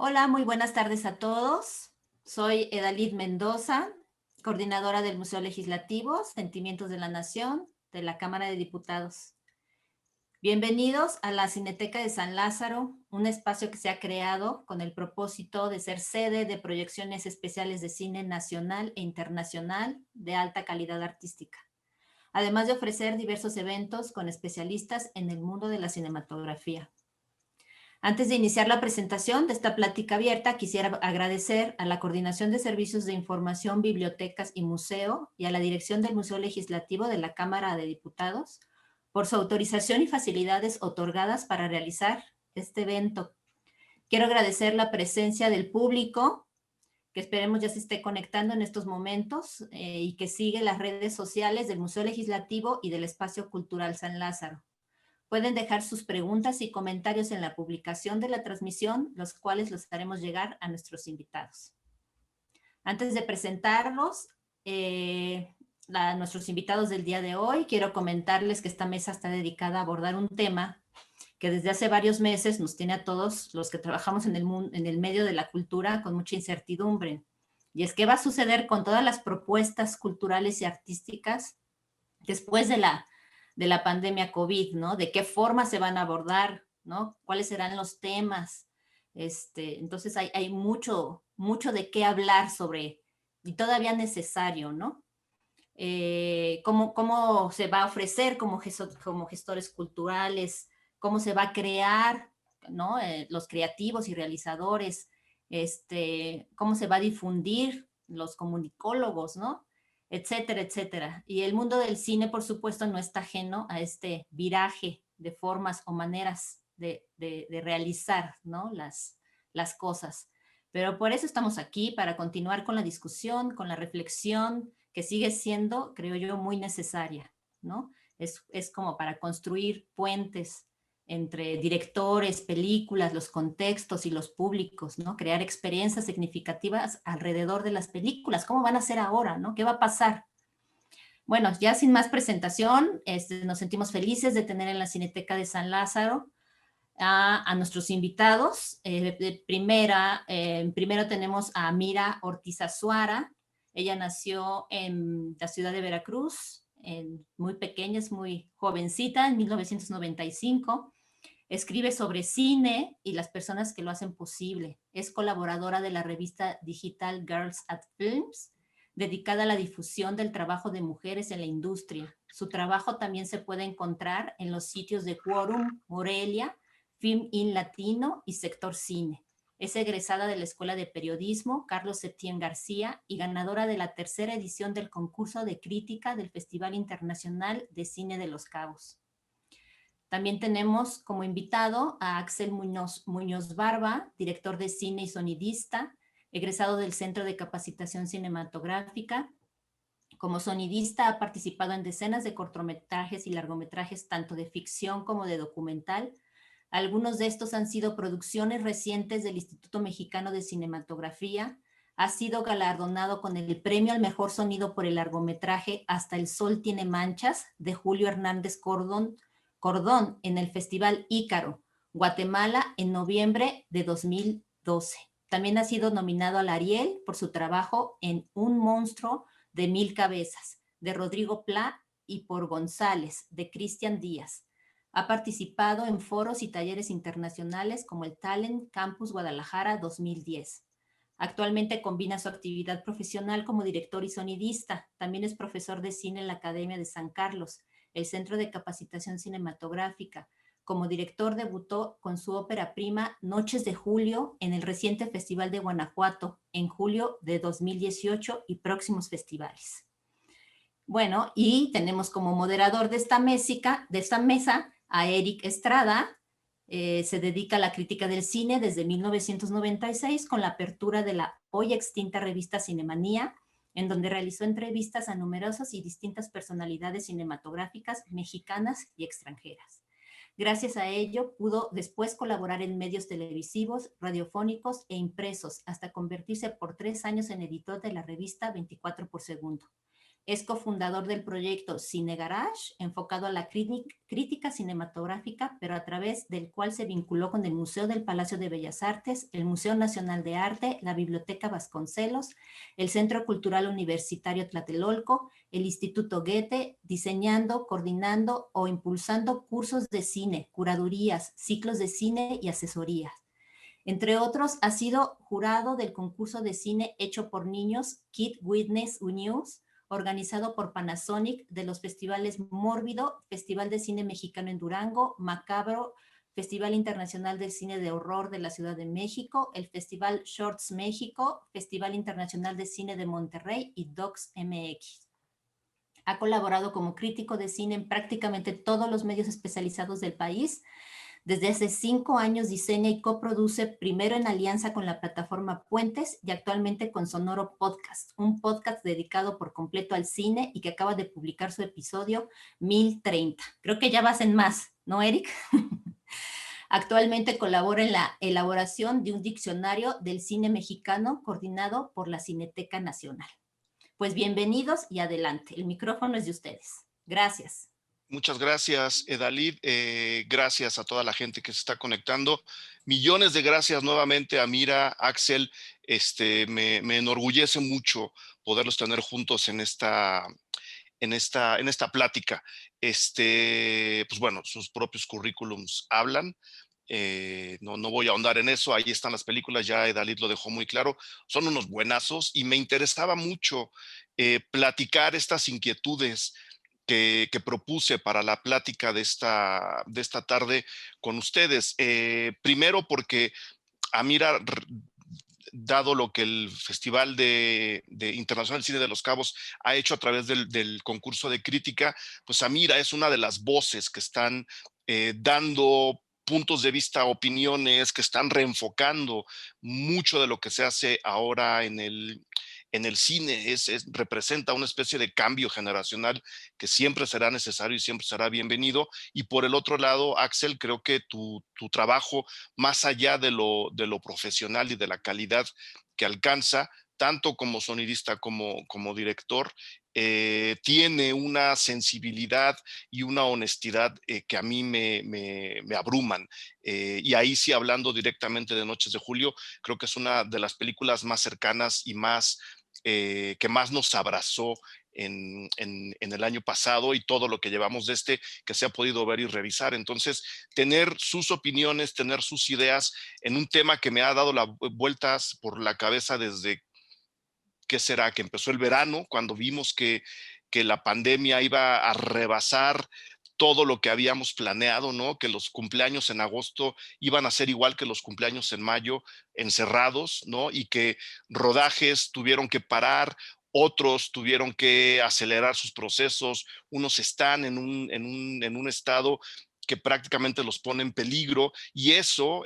Hola, muy buenas tardes a todos. Soy Edalid Mendoza, coordinadora del Museo Legislativo, Sentimientos de la Nación, de la Cámara de Diputados. Bienvenidos a la Cineteca de San Lázaro, un espacio que se ha creado con el propósito de ser sede de proyecciones especiales de cine nacional e internacional de alta calidad artística, además de ofrecer diversos eventos con especialistas en el mundo de la cinematografía. Antes de iniciar la presentación de esta plática abierta, quisiera agradecer a la Coordinación de Servicios de Información, Bibliotecas y Museo y a la Dirección del Museo Legislativo de la Cámara de Diputados por su autorización y facilidades otorgadas para realizar este evento. Quiero agradecer la presencia del público, que esperemos ya se esté conectando en estos momentos y que sigue las redes sociales del Museo Legislativo y del Espacio Cultural San Lázaro. Pueden dejar sus preguntas y comentarios en la publicación de la transmisión, los cuales los haremos llegar a nuestros invitados. Antes de presentarlos a nuestros invitados del día de hoy, quiero comentarles que esta mesa está dedicada a abordar un tema que desde hace varios meses nos tiene a todos los que trabajamos en el medio de la cultura con mucha incertidumbre. Y es qué va a suceder con todas las propuestas culturales y artísticas después de la pandemia COVID, ¿no? De qué forma se van a abordar, ¿no? ¿Cuáles serán los temas? Entonces hay mucho de qué hablar sobre, y todavía necesario, ¿no? Cómo se va a ofrecer como gestores culturales, cómo se va a crear, ¿no? Los creativos y realizadores, cómo se va a difundir los comunicólogos, ¿no? Etcétera, etcétera. Y el mundo del cine, por supuesto, no está ajeno a este viraje de formas o maneras de realizar, ¿no? Las cosas. Pero por eso estamos aquí, para continuar con la discusión, con la reflexión, que sigue siendo, creo yo, muy necesaria, ¿no? Es como para construir puentes entre directores, películas, los contextos y los públicos, ¿no? Crear experiencias significativas alrededor de las películas. ¿Cómo van a ser ahora, no? ¿Qué va a pasar? Bueno, ya sin más presentación, nos sentimos felices de tener en la Cineteca de San Lázaro a nuestros invitados. Primero tenemos a Mira Ortiz Azuara. Ella nació en la ciudad de Veracruz, muy pequeña, es muy jovencita, en 1995. Escribe sobre cine y las personas que lo hacen posible. Es colaboradora de la revista digital Girls at Films, dedicada a la difusión del trabajo de mujeres en la industria. Su trabajo también se puede encontrar en los sitios de Quorum, Morelia, Film in Latino y Sector Cine. Es egresada de la Escuela de Periodismo Carlos Septién García y ganadora de la tercera edición del concurso de crítica del Festival Internacional de Cine de Los Cabos. También tenemos como invitado a Axel Muñoz Barba, director de cine y sonidista, egresado del Centro de Capacitación Cinematográfica. Como sonidista ha participado en decenas de cortometrajes y largometrajes, tanto de ficción como de documental. Algunos de estos han sido producciones recientes del Instituto Mexicano de Cinematografía. Ha sido galardonado con el premio al mejor sonido por el largometraje Hasta el Sol Tiene Manchas, de Julio Hernández Cordón en el Festival Ícaro, Guatemala, en noviembre de 2012. También ha sido nominado al Ariel por su trabajo en Un monstruo de 1000 cabezas, de Rodrigo Pla, y por González, de Cristian Díaz. Ha participado en foros y talleres internacionales como el Talent Campus Guadalajara 2010. Actualmente combina su actividad profesional como director y sonidista. También es profesor de cine en la Academia de San Carlos, el Centro de Capacitación Cinematográfica. Como director debutó con su ópera prima Noches de Julio en el reciente Festival de Guanajuato en julio de 2018 y próximos festivales. Bueno, y tenemos como moderador de esta mesa a Eric Estrada. Se dedica a la crítica del cine desde 1996 con la apertura de la hoy extinta revista Cinemanía, en donde realizó entrevistas a numerosas y distintas personalidades cinematográficas mexicanas y extranjeras. Gracias a ello pudo después colaborar en medios televisivos, radiofónicos e impresos, hasta convertirse por 3 años en editor de la revista 24 por segundo. Es cofundador del proyecto Cine Garage, enfocado a la crítica cinematográfica, pero a través del cual se vinculó con el Museo del Palacio de Bellas Artes, el Museo Nacional de Arte, la Biblioteca Vasconcelos, el Centro Cultural Universitario Tlatelolco, el Instituto Goethe, diseñando, coordinando o impulsando cursos de cine, curadurías, ciclos de cine y asesorías. Entre otros, ha sido jurado del concurso de cine hecho por niños Kid Witness News, organizado por Panasonic, de los festivales Mórbido, Festival de Cine Mexicano en Durango, Macabro, Festival Internacional del Cine de Horror de la Ciudad de México, el Festival Shorts México, Festival Internacional de Cine de Monterrey y Docs MX. Ha colaborado como crítico de cine en prácticamente todos los medios especializados del país. Desde hace 5 años diseña y coproduce, primero en alianza con la plataforma Puentes y actualmente con Sonoro Podcast, un podcast dedicado por completo al cine y que acaba de publicar su episodio 1030. Creo que ya vas en más, ¿no, Eric? Actualmente colabora en la elaboración de un diccionario del cine mexicano coordinado por la Cineteca Nacional. Pues bienvenidos y adelante. El micrófono es de ustedes. Gracias. Muchas gracias, Edalid. Gracias a toda la gente que se está conectando. Millones de gracias nuevamente a Mira, Axel. Me enorgullece mucho poderlos tener juntos en esta plática. Pues bueno, sus propios currículums hablan. No voy a ahondar en eso. Ahí están las películas, ya Edalid lo dejó muy claro. Son unos buenazos y me interesaba mucho platicar estas inquietudes que propuse para la plática de esta tarde con ustedes. Primero porque Amira, dado lo que el Festival de Internacional del Cine de Los Cabos ha hecho a través del concurso de crítica, pues Amira es una de las voces que están dando puntos de vista, opiniones, que están reenfocando mucho de lo que se hace ahora en el cine. Representa una especie de cambio generacional que siempre será necesario y siempre será bienvenido. Y por el otro lado, Axel, creo que tu trabajo, más allá de lo profesional y de la calidad que alcanza, tanto como sonidista como director, tiene una sensibilidad y una honestidad que a mí me abruman. Y ahí sí, hablando directamente de Noches de Julio, creo que es una de las películas más cercanas y que más nos abrazó en el año pasado, y todo lo que llevamos que se ha podido ver y revisar. Entonces, tener sus opiniones, tener sus ideas en un tema que me ha dado vueltas por la cabeza desde, ¿qué será?, que empezó el verano, cuando vimos que la pandemia iba a rebasar todo lo que habíamos planeado, ¿no? Que los cumpleaños en agosto iban a ser igual que los cumpleaños en mayo, encerrados, ¿no? Y que rodajes tuvieron que parar, otros tuvieron que acelerar sus procesos, unos están en un estado que prácticamente los pone en peligro, y eso,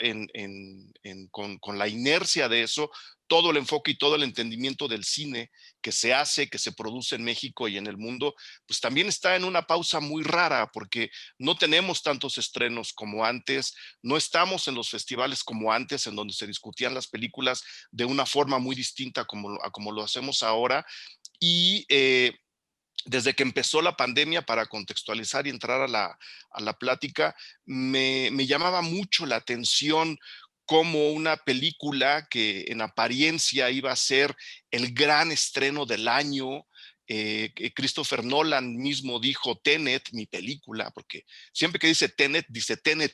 con la inercia de eso, todo el enfoque y todo el entendimiento del cine que se hace, que se produce en México y en el mundo, pues también está en una pausa muy rara, porque no tenemos tantos estrenos como antes, no estamos en los festivales como antes, en donde se discutían las películas de una forma muy distinta a como lo hacemos ahora. Y desde que empezó la pandemia, para contextualizar y entrar a la plática, me llamaba mucho la atención cómo una película que en apariencia iba a ser el gran estreno del año, que Christopher Nolan mismo dijo: Tenet, mi película, porque siempre que dice Tenet,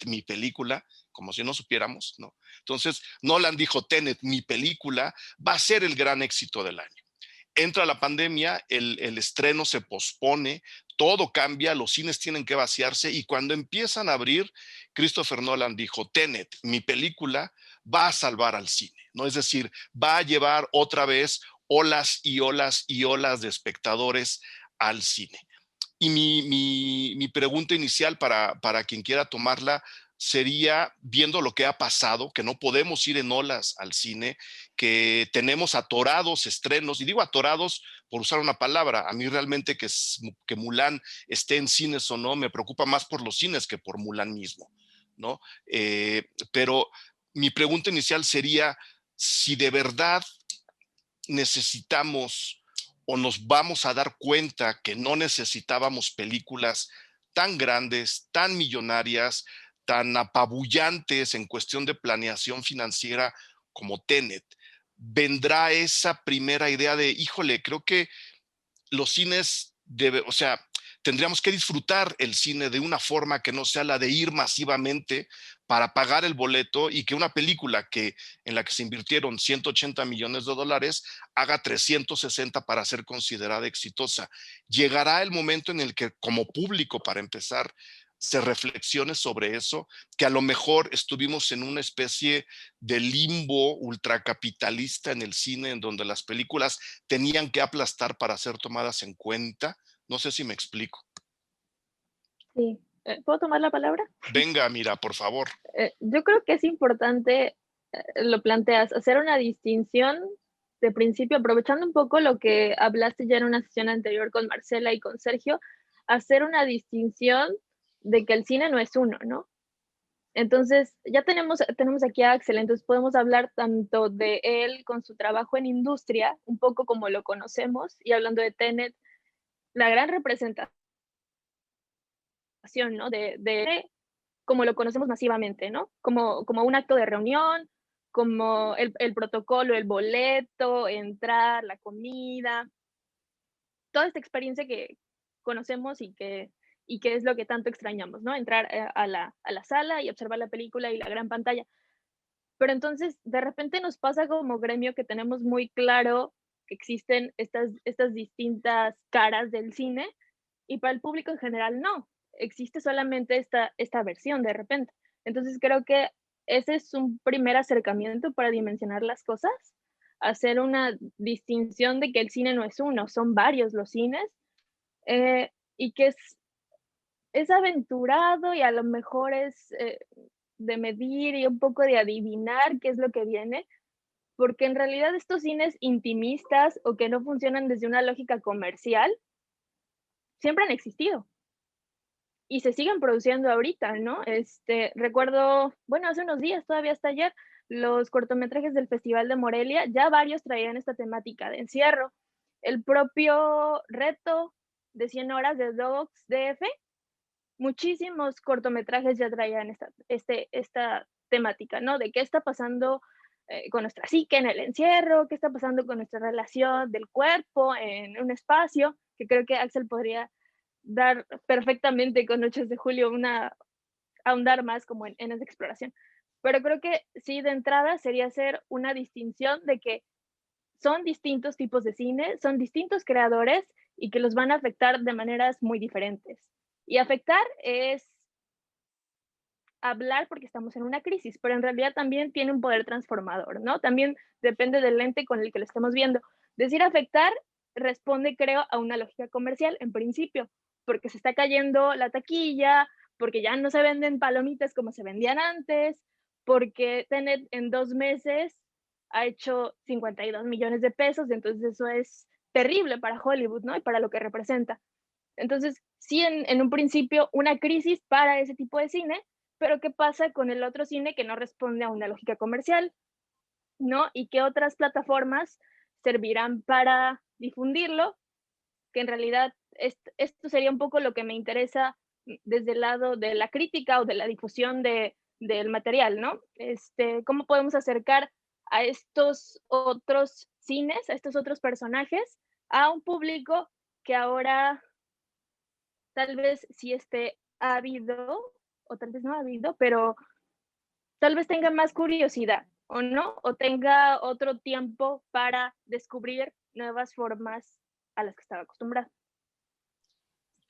mi película, como si no supiéramos, ¿no? Entonces, Nolan dijo: Tenet, mi película, va a ser el gran éxito del año. Entra la pandemia, el estreno se pospone, todo cambia, los cines tienen que vaciarse, y cuando empiezan a abrir, Christopher Nolan dijo: Tenet, mi película, va a salvar al cine, ¿no? Es decir, va a llevar otra vez olas y olas y olas de espectadores al cine. Y mi pregunta inicial, para quien quiera tomarla, sería, viendo lo que ha pasado, que no podemos ir en olas al cine, que tenemos atorados estrenos, y digo atorados por usar una palabra. A mí realmente que Mulan esté en cines o no, me preocupa más por los cines que por Mulan mismo, ¿no? Pero mi pregunta inicial sería si de verdad necesitamos o nos vamos a dar cuenta que no necesitábamos películas tan grandes, tan millonarias, tan apabullantes en cuestión de planeación financiera como Tenet? Vendrá esa primera idea de, híjole, creo que los cines o sea, tendríamos que disfrutar el cine de una forma que no sea la de ir masivamente para pagar el boleto, y que una película en la que se invirtieron 180 millones de dólares haga 360 para ser considerada exitosa. Llegará el momento en el que, como público, para empezar, se reflexione sobre eso, que a lo mejor estuvimos en una especie de limbo ultracapitalista en el cine, en donde las películas tenían que aplastar para ser tomadas en cuenta. No sé si me explico. Sí. ¿Puedo tomar la palabra? Venga, mira, por favor. Yo creo que es importante, lo planteas, hacer una distinción de principio, aprovechando un poco lo que hablaste ya en una sesión anterior con Marcela y con Sergio, hacer una distinción de que el cine no es uno, ¿no? Entonces, ya tenemos aquí a Axel, entonces podemos hablar tanto de él con su trabajo en industria, un poco como lo conocemos, y hablando de Tenet, la gran representación, ¿no? Como lo conocemos masivamente, ¿no? Como un acto de reunión, como el protocolo, el boleto, entrar, la comida, toda esta experiencia que conocemos y que es lo que tanto extrañamos, ¿no? Entrar a la sala y observar la película y la gran pantalla. Pero entonces, de repente nos pasa como gremio que tenemos muy claro que existen estas distintas caras del cine, y para el público en general no. Existe solamente esta versión de repente. Entonces creo que ese es un primer acercamiento para dimensionar las cosas, hacer una distinción de que el cine no es uno, son varios los cines, y que es aventurado y a lo mejor es de medir y un poco de adivinar qué es lo que viene, porque en realidad estos cines intimistas o que no funcionan desde una lógica comercial siempre han existido y se siguen produciendo ahorita, ¿no? Recuerdo, bueno, hace unos días, todavía hasta ayer, los cortometrajes del Festival de Morelia, ya varios traían esta temática de encierro. El propio reto de 100 horas de Docs DF, muchísimos cortometrajes ya traían esta temática, ¿no? De qué está pasando con nuestra psique en el encierro, qué está pasando con nuestra relación del cuerpo en un espacio, que creo que Axel podría dar perfectamente con Noches de Julio ahondar más como en esa exploración. Pero creo que sí, de entrada sería hacer una distinción de que son distintos tipos de cine, son distintos creadores y que los van a afectar de maneras muy diferentes. Y afectar es hablar porque estamos en una crisis, pero en realidad también tiene un poder transformador, ¿no? También depende del lente con el que lo estamos viendo. Decir afectar responde, creo, a una lógica comercial en principio, porque se está cayendo la taquilla, porque ya no se venden palomitas como se vendían antes, porque Tenet en 2 meses ha hecho 52 millones de pesos, entonces eso es terrible para Hollywood, ¿no? Y para lo que representa. Entonces, sí, en un principio, una crisis para ese tipo de cine, pero ¿qué pasa con el otro cine que no responde a una lógica comercial, ¿no? Y qué otras plataformas servirán para difundirlo, que en realidad esto sería un poco lo que me interesa desde el lado de la crítica o de la difusión del material, ¿no? ¿Cómo podemos acercar a estos otros cines, a estos otros personajes, a un público que ahora tal vez sí ha habido, o tal vez no ha habido, pero tal vez tenga más curiosidad, o no, o tenga otro tiempo para descubrir nuevas formas a las que estaba acostumbrado.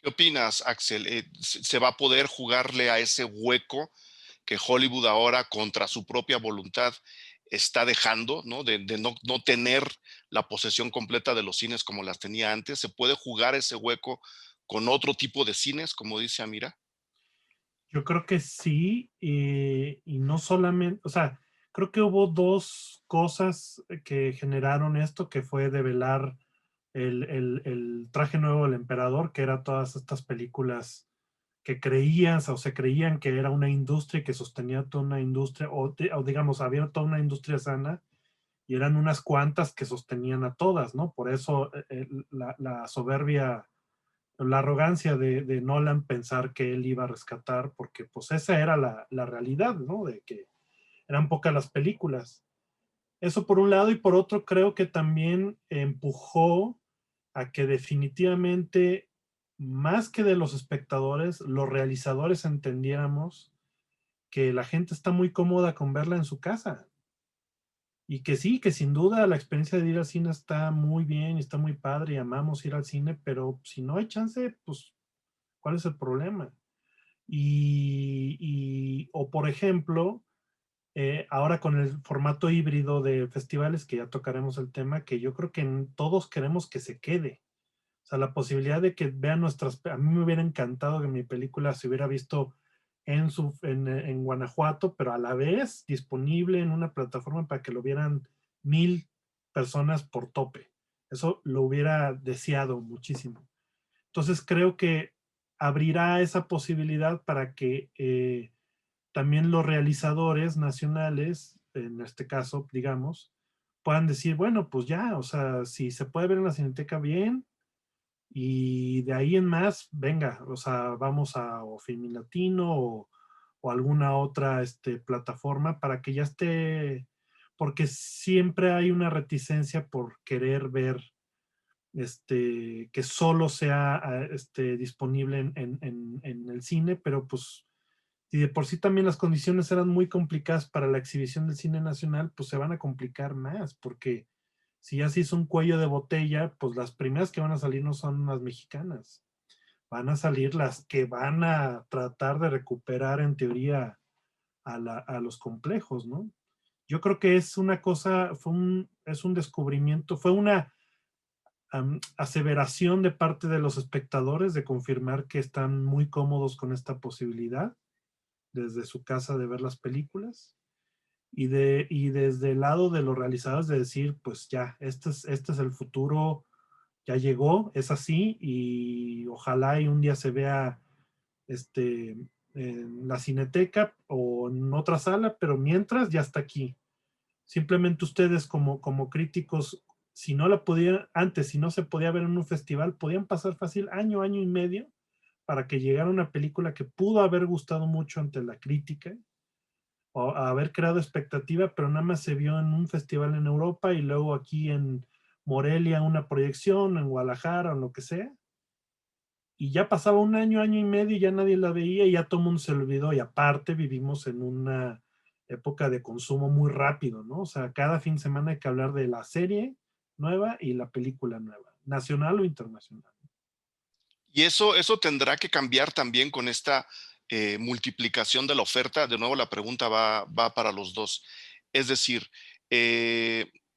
¿Qué opinas, Axel? ¿Se va a poder jugarle a ese hueco que Hollywood ahora, contra su propia voluntad, está dejando, ¿no? De no tener la posesión completa de los cines como las tenía antes? ¿Se puede jugar ese hueco con otro tipo de cines, como dice Amira? Yo creo que sí, y no solamente, o sea, creo que hubo dos cosas que generaron esto, que fue develar el traje nuevo del emperador, que era todas estas películas que creías o se creían que era una industria que sostenía toda una industria, o digamos, había toda una industria sana, y eran unas cuantas que sostenían a todas, ¿no? Por eso la soberbia, la arrogancia de Nolan pensar que él iba a rescatar, porque pues esa era la realidad, ¿no? De que eran pocas las películas. Eso por un lado, y por otro creo que también empujó a que definitivamente, más que de los espectadores, los realizadores entendiéramos que la gente está muy cómoda con verla en su casa. Y que sí, que sin duda la experiencia de ir al cine está muy bien y está muy padre y amamos ir al cine, pero si no hay chance, pues, ¿cuál es el problema? O por ejemplo, ahora con el formato híbrido de festivales, que ya tocaremos el tema, que yo creo que todos queremos que se quede. O sea, la posibilidad de que vean a mí me hubiera encantado que mi película se hubiera visto en Guanajuato, pero a la vez disponible en una plataforma para que lo vieran 1000 personas por tope. Eso lo hubiera deseado muchísimo. Entonces creo que abrirá esa posibilidad para que también los realizadores nacionales, en este caso, digamos, puedan decir, bueno, pues ya, o sea, si se puede ver en la Cineteca, bien, y de ahí en más, venga, o sea, vamos a o Filmin Latino o alguna otra plataforma para que ya esté, porque siempre hay una reticencia por querer ver que solo sea disponible en el cine, pero pues si de por sí también las condiciones eran muy complicadas para la exhibición del cine nacional, pues se van a complicar más, porque si ya se hizo un cuello de botella, pues las primeras que van a salir no son las mexicanas, van a salir las que van a tratar de recuperar en teoría a los complejos, ¿no? Yo creo que es una cosa, es un descubrimiento, fue una aseveración de parte de los espectadores de confirmar que están muy cómodos con esta posibilidad desde su casa de ver las películas y desde el lado de los realizadores de decir, pues ya, este es el futuro, ya llegó, es así y ojalá y un día se vea en la Cineteca o en otra sala, pero mientras ya está aquí. Simplemente ustedes como críticos, si no la podían, antes, si no se podía ver en un festival, podían pasar fácil año, año y medio para que llegara una película que pudo haber gustado mucho ante la crítica o haber creado expectativa, pero nada más se vio en un festival en Europa y luego aquí en Morelia una proyección, en Guadalajara o lo que sea. Y ya pasaba un año, año y medio y ya nadie la veía y ya todo el mundo se olvidó. Y aparte vivimos en una época de consumo muy rápido, ¿no? O sea, cada fin de semana hay que hablar de la serie nueva y la película nueva, nacional o internacional. Y eso tendrá que cambiar también con esta multiplicación de la oferta. De nuevo, la pregunta va para los dos. Es decir,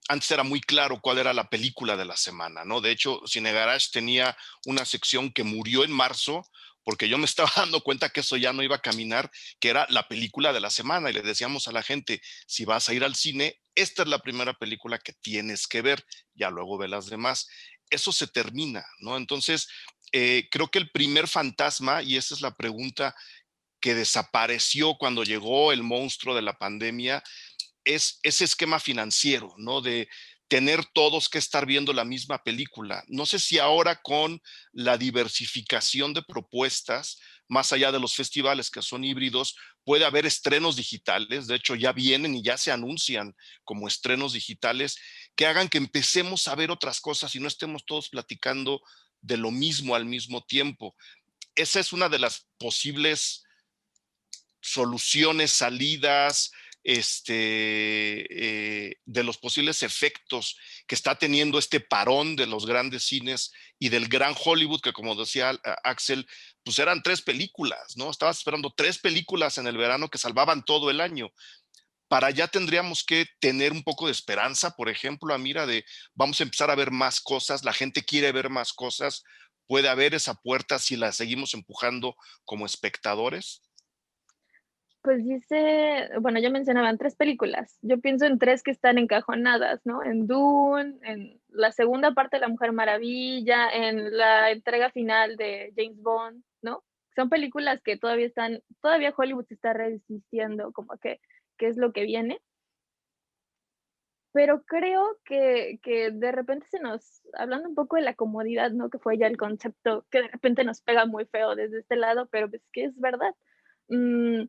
antes era muy claro cuál era la película de la semana, ¿no? De hecho, Cine Garage tenía una sección que murió en marzo porque yo me estaba dando cuenta que eso ya no iba a caminar, que era la película de la semana. Y le decíamos a la gente, si vas a ir al cine, esta es la primera película que tienes que ver, ya luego ve las demás. Eso se termina, ¿no? Entonces, creo que el primer fantasma, y esa es la pregunta que desapareció cuando llegó el monstruo de la pandemia, es ese esquema financiero, ¿no? De tener todos que estar viendo la misma película. No sé si ahora con la diversificación de propuestas, más allá de los festivales que son híbridos, puede haber estrenos digitales. De hecho, ya vienen y ya se anuncian como estrenos digitales que hagan que empecemos a ver otras cosas y no estemos todos platicando de lo mismo al mismo tiempo. Esa es una de las posibles soluciones, salidas, de los posibles efectos que está teniendo este parón de los grandes cines y del gran Hollywood, que como decía Axel, pues eran 3 películas, ¿no? Estabas esperando 3 películas en el verano que salvaban todo el año. Para allá tendríamos que tener un poco de esperanza, por ejemplo, Amira, de vamos a empezar a ver más cosas, la gente quiere ver más cosas, puede haber esa puerta si la seguimos empujando como espectadores. Pues dice, bueno, ya mencionaban 3 películas. Yo pienso en 3 que están encajonadas, ¿no? En Dune, en la segunda parte de La Mujer Maravilla, en la entrega final de James Bond, ¿no? Son películas que todavía Hollywood se está resistiendo como que, ¿qué es lo que viene? pero creo que de repente hablando un poco de la comodidad, ¿no? Que fue ya el concepto que de repente nos pega muy feo desde este lado, pero pues que es verdad. Mm,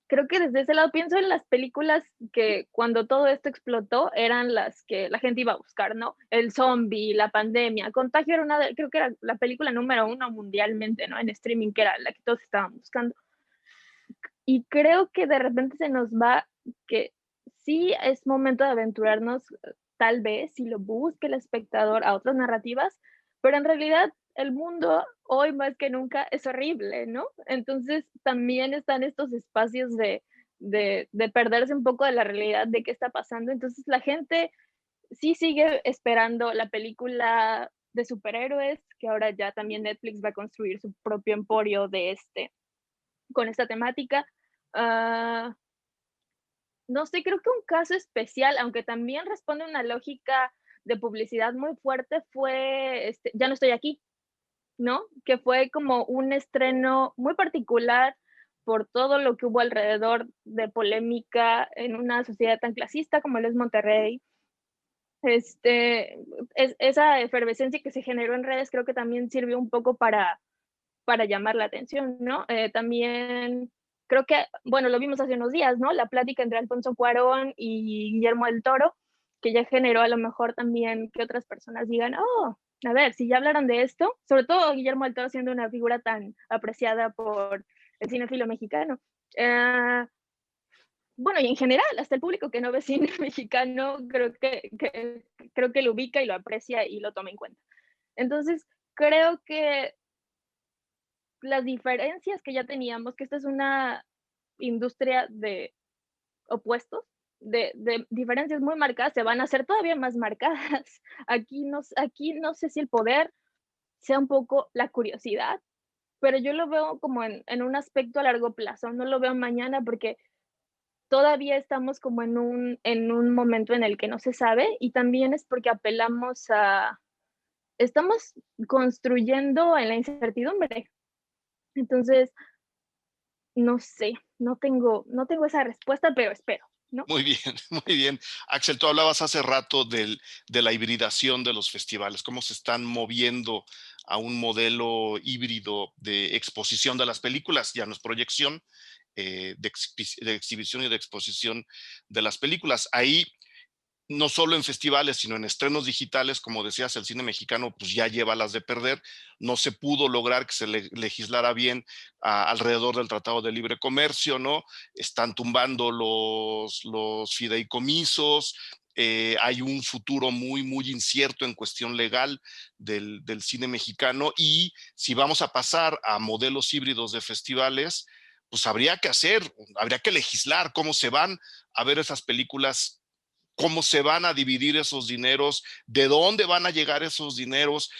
Creo que desde ese lado pienso en las películas que cuando todo esto explotó eran las que la gente iba a buscar, ¿no? El zombie, la pandemia, Contagio era creo que era la película número 1 mundialmente, ¿no? En streaming, que era la que todos estaban buscando. Y creo que de repente se nos va que sí es momento de aventurarnos, tal vez, si lo busca el espectador, a otras narrativas, pero en realidad el mundo hoy más que nunca es horrible, ¿no? Entonces también están estos espacios de perderse un poco de la realidad de qué está pasando. Entonces la gente sí sigue esperando la película de superhéroes, que ahora ya también Netflix va a construir su propio emporio con esta temática. Ah, no sé, creo que un caso especial, aunque también responde a una lógica de publicidad muy fuerte, fue Ya no estoy aquí, ¿no? Que fue como un estreno muy particular por todo lo que hubo alrededor de polémica en una sociedad tan clasista como lo es Monterrey. Esa efervescencia que se generó en redes creo que también sirvió un poco para llamar la atención, ¿no? También creo que, bueno, lo vimos hace unos días, ¿no? La plática entre Alfonso Cuarón y Guillermo del Toro, que ya generó a lo mejor también que otras personas digan, oh, a ver, si ya hablaron de esto, sobre todo Guillermo del Toro siendo una figura tan apreciada por el cinéfilo mexicano. Bueno, y en general, hasta el público que no ve cine mexicano, creo que lo ubica y lo aprecia y lo toma en cuenta. Entonces, creo que las diferencias que ya teníamos, que esta es una industria de opuestos, de diferencias muy marcadas, se van a hacer todavía más marcadas. Aquí no sé si el poder sea un poco la curiosidad, pero yo lo veo como en un aspecto a largo plazo, no lo veo mañana porque todavía estamos como en un momento en el que no se sabe y también es porque estamos construyendo en la incertidumbre. Entonces, no sé, no tengo esa respuesta, pero espero, ¿no? Muy bien, muy bien. Axel, tú hablabas hace rato de la hibridación de los festivales, cómo se están moviendo a un modelo híbrido de exposición de las películas, ya no es proyección, de exhibición y de exposición de las películas. Ahí no solo en festivales, sino en estrenos digitales, como decías, el cine mexicano pues ya lleva las de perder. No se pudo lograr que se legislara bien alrededor del Tratado de Libre Comercio, ¿no? Están tumbando los fideicomisos. Hay un futuro muy, muy incierto en cuestión legal del cine mexicano, y si vamos a pasar a modelos híbridos de festivales, pues habría que legislar cómo se van a ver esas películas, cómo se van a dividir esos dineros, de dónde van a llegar esos dineros.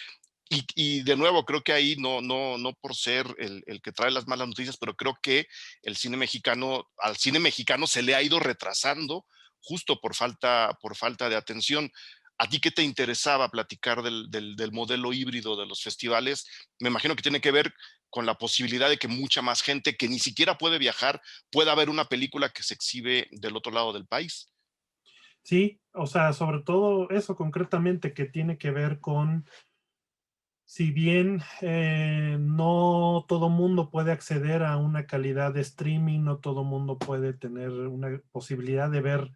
Y de nuevo, creo que ahí no por ser el que trae las malas noticias, pero creo que al cine mexicano se le ha ido retrasando justo por falta de atención. ¿A ti qué te interesaba platicar del modelo híbrido de los festivales? Me imagino que tiene que ver con la posibilidad de que mucha más gente que ni siquiera puede viajar pueda ver una película que se exhibe del otro lado del país. Sí, o sea, sobre todo eso concretamente que tiene que ver con, si bien no todo mundo puede acceder a una calidad de streaming, no todo mundo puede tener una posibilidad de ver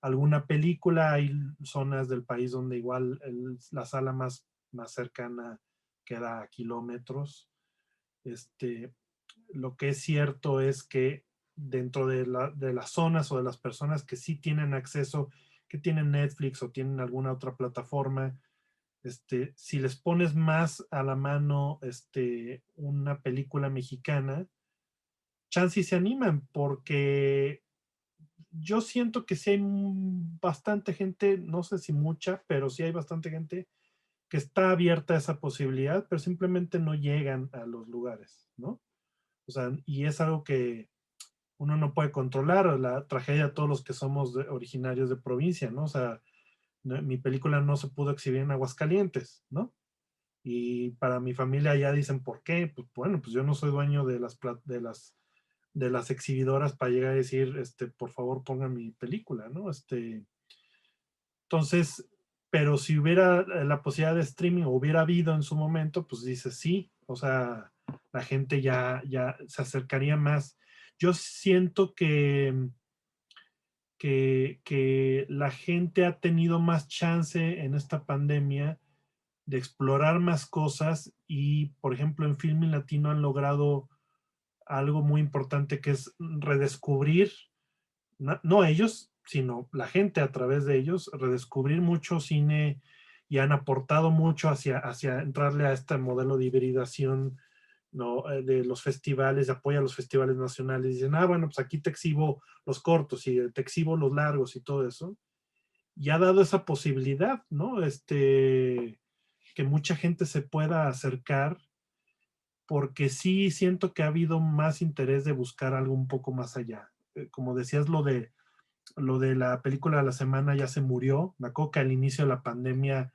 alguna película, hay zonas del país donde igual la sala más cercana queda a kilómetros. Lo que es cierto es que dentro de las zonas o de las personas que sí tienen acceso, que tienen Netflix o tienen alguna otra plataforma, si les pones más a la mano una película mexicana, chance y se animan, porque yo siento que sí hay bastante gente, no sé si mucha, pero sí hay bastante gente que está abierta a esa posibilidad, pero simplemente no llegan a los lugares, ¿no? O sea, y es algo que uno no puede controlar, la tragedia de todos los que somos originarios de provincia, ¿no? O sea, mi película no se pudo exhibir en Aguascalientes, ¿no? Y para mi familia ya dicen, ¿por qué? Pues bueno, pues yo no soy dueño de las exhibidoras para llegar a decir, por favor, pongan mi película, ¿no? Entonces, pero si hubiera la posibilidad de streaming o hubiera habido en su momento, pues dices sí, o sea, la gente ya se acercaría más. Yo siento que la gente ha tenido más chance en esta pandemia de explorar más cosas y, por ejemplo, en Filmin Latino han logrado algo muy importante que es redescubrir, no ellos, sino la gente a través de ellos, redescubrir mucho cine y han aportado mucho hacia entrarle a este modelo de hibridación, ¿no? De los festivales, de apoyo a los festivales nacionales. Dicen, bueno, pues aquí te exhibo los cortos y te exhibo los largos y todo eso. Y ha dado esa posibilidad, ¿no? Que mucha gente se pueda acercar, porque sí siento que ha habido más interés de buscar algo un poco más allá. Como decías, lo de la película de la semana ya se murió. Me acuerdo que al inicio de la pandemia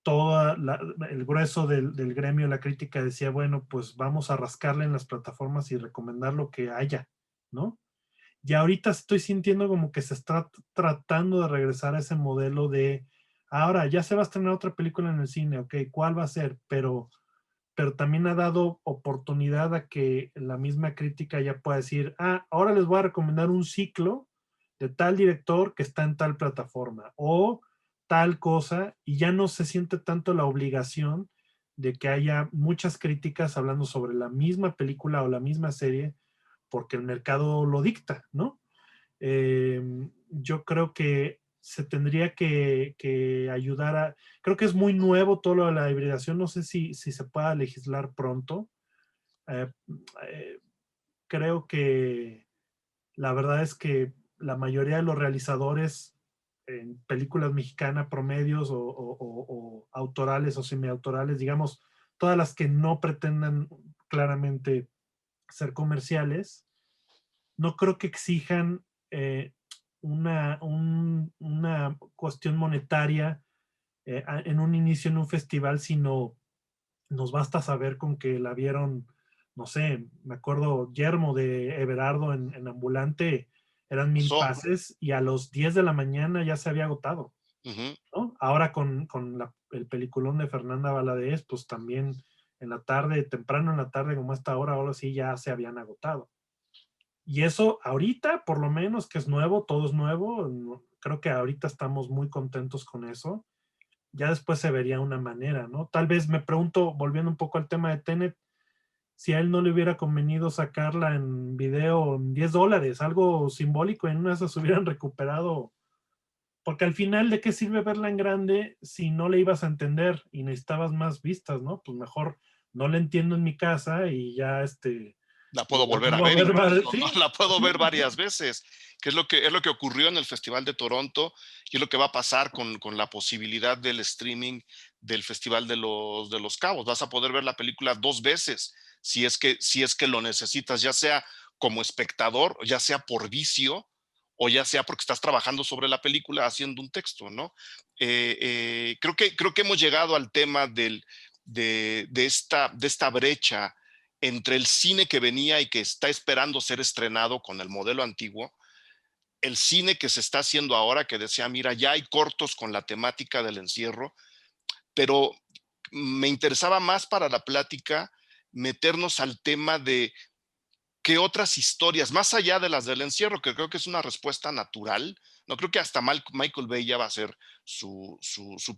el grueso del gremio, la crítica decía, bueno, pues vamos a rascarle en las plataformas y recomendar lo que haya, ¿no? Y ahorita estoy sintiendo como que se está tratando de regresar a ese modelo de, ahora ya se va a estrenar otra película en el cine, ok, ¿cuál va a ser? Pero también ha dado oportunidad a que la misma crítica ya pueda decir, ahora les voy a recomendar un ciclo de tal director que está en tal plataforma o tal cosa, y ya no se siente tanto la obligación de que haya muchas críticas hablando sobre la misma película o la misma serie porque el mercado lo dicta, ¿no? Yo creo que se tendría que ayudar creo que es muy nuevo todo lo de la hibridación, no sé si se pueda legislar pronto. Eh, eh, Creo que la verdad es que la mayoría de los realizadores en películas mexicanas promedios o autorales o semiautorales, digamos, todas las que no pretendan claramente ser comerciales, no creo que exijan una cuestión monetaria en un inicio en un festival, sino nos basta saber con que la vieron, no sé, me acuerdo Yermo de Everardo en Ambulante, eran 1000 Pasó. pases y a los 10 de la mañana ya se había agotado, Ujú. ¿no? Ahora con el peliculón de Fernanda Valadez, pues también en la tarde, temprano en la tarde, como esta hora, ahora sí ya se habían agotado. Y eso ahorita, por lo menos, que es nuevo, todo es nuevo, creo que ahorita estamos muy contentos con eso. Ya después se vería una manera, ¿no? Tal vez me pregunto, volviendo un poco al tema de Tenet, si a él no le hubiera convenido sacarla en video en $10, algo simbólico, en una de esas hubieran recuperado, porque al final, ¿de qué sirve verla en grande si no le ibas a entender y necesitabas más vistas, ¿no? Pues mejor no la entiendo en mi casa y ya La y puedo la volver a vuelvo a ver ver, incluso, ¿no? sí, La puedo sí, ver varias veces, que es lo que ocurrió en el Festival de Toronto y es lo que va a pasar con la posibilidad del streaming del Festival de los Cabos. Vas a poder ver la película 2 veces si es que lo necesitas, ya sea como espectador, ya sea por vicio o ya sea porque estás trabajando sobre la película haciendo un texto, ¿no? Creo que hemos llegado al tema de esta brecha entre el cine que venía y que está esperando ser estrenado con el modelo antiguo, el cine que se está haciendo ahora, que decía, mira, ya hay cortos con la temática del encierro, pero me interesaba más para la plática meternos al tema de qué otras historias, más allá de las del encierro, que creo que es una respuesta natural. No creo que hasta Michael Bay ya va a hacer su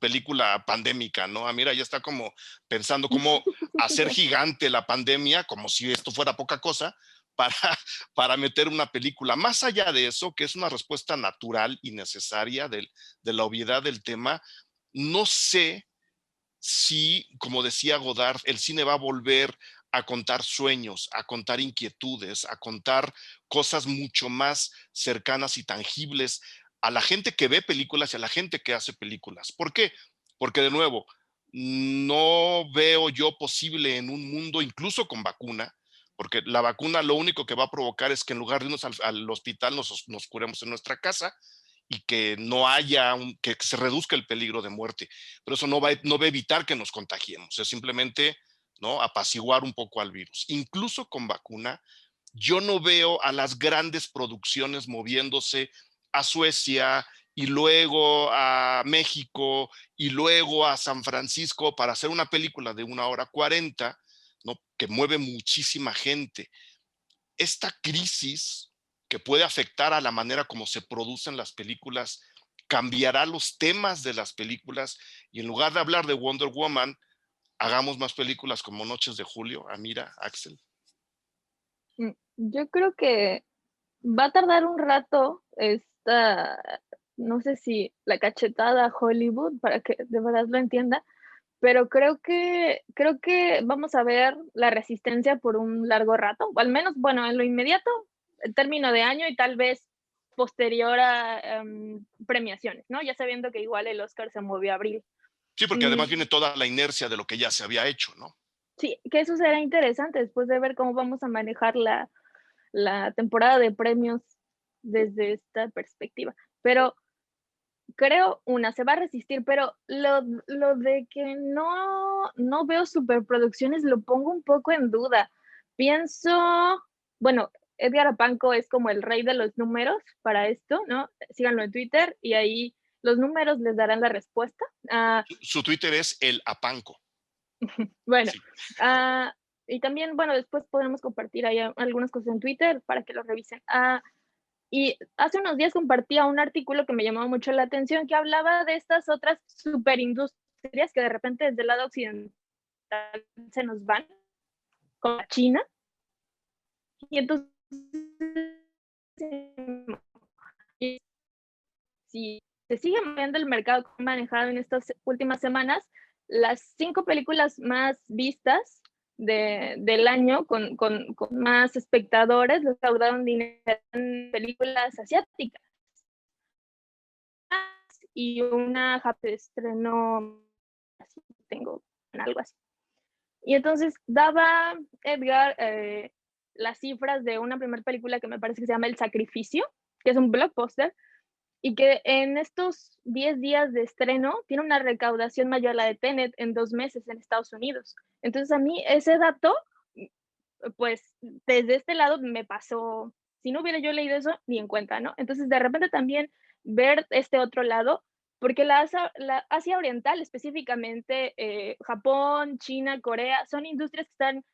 película pandémica, ¿no? Mira, ya está como pensando cómo hacer gigante la pandemia, como si esto fuera poca cosa, para, para meter una película. Más allá de eso, que es una respuesta natural y necesaria de la obviedad del tema, no sé si, como decía Godard, el cine va a volver a contar sueños, a contar inquietudes, a contar cosas mucho más cercanas y tangibles a la gente que ve películas y a la gente que hace películas. ¿Por qué? Porque de nuevo, no veo yo posible en un mundo, incluso con vacuna, porque la vacuna lo único que va a provocar es que en lugar de irnos al hospital nos curemos en nuestra casa y que no haya, que se reduzca el peligro de muerte. Pero eso no va a evitar que nos contagiemos, es simplemente, ¿no?, apaciguar un poco al virus. Incluso con vacuna, yo no veo a las grandes producciones moviéndose a Suecia y luego a México y luego a San Francisco para hacer una película de 1 hora 40, ¿no? Que mueve muchísima gente. Esta crisis que puede afectar a la manera como se producen las películas, cambiará los temas de las películas y en lugar de hablar de Wonder Woman, hagamos más películas como Noches de Julio. Amira, Axel. Yo creo que va a tardar un rato esta, no sé si la cachetada a Hollywood para que de verdad lo entienda, pero creo que vamos a ver la resistencia por un largo rato, o al menos, bueno, en lo inmediato, el término de año y tal vez posterior a premiaciones, ¿no? Ya sabiendo que igual el Oscar se movió a abril. Sí, porque además viene toda la inercia de lo que ya se había hecho, ¿no? Sí, que eso será interesante después de ver cómo vamos a manejar la temporada de premios desde esta perspectiva. Pero creo, se va a resistir, pero lo de que no veo superproducciones lo pongo un poco en duda. Pienso, bueno, Edgar Apanco es como el rey de los números para esto, ¿no? Síganlo en Twitter y ahí los números les darán la respuesta. Su Twitter es el Apanco. Bueno, Sí. y también, bueno, después podemos compartir ahí algunas cosas en Twitter para que lo revisen. Y hace unos días compartía un artículo que me llamó mucho la atención que hablaba de estas otras superindustrias que de repente desde el lado occidental se nos van, con China. Y entonces, si se sigue moviendo el mercado manejado en estas últimas semanas, las 5 películas más vistas del año con más espectadores les recaudaron dinero en películas asiáticas y una estreno, tengo algo así. Y entonces daba Edgar las cifras de una primera película que me parece que se llama El Sacrificio, que es un blockbuster, y que en estos 10 días de estreno tiene una recaudación mayor a la de Tenet en 2 meses en Estados Unidos. Entonces a mí ese dato, pues desde este lado me pasó, si no hubiera yo leído eso, ni en cuenta, ¿no? Entonces de repente también ver este otro lado, porque la Asia Oriental, específicamente Japón, China, Corea, son industrias que están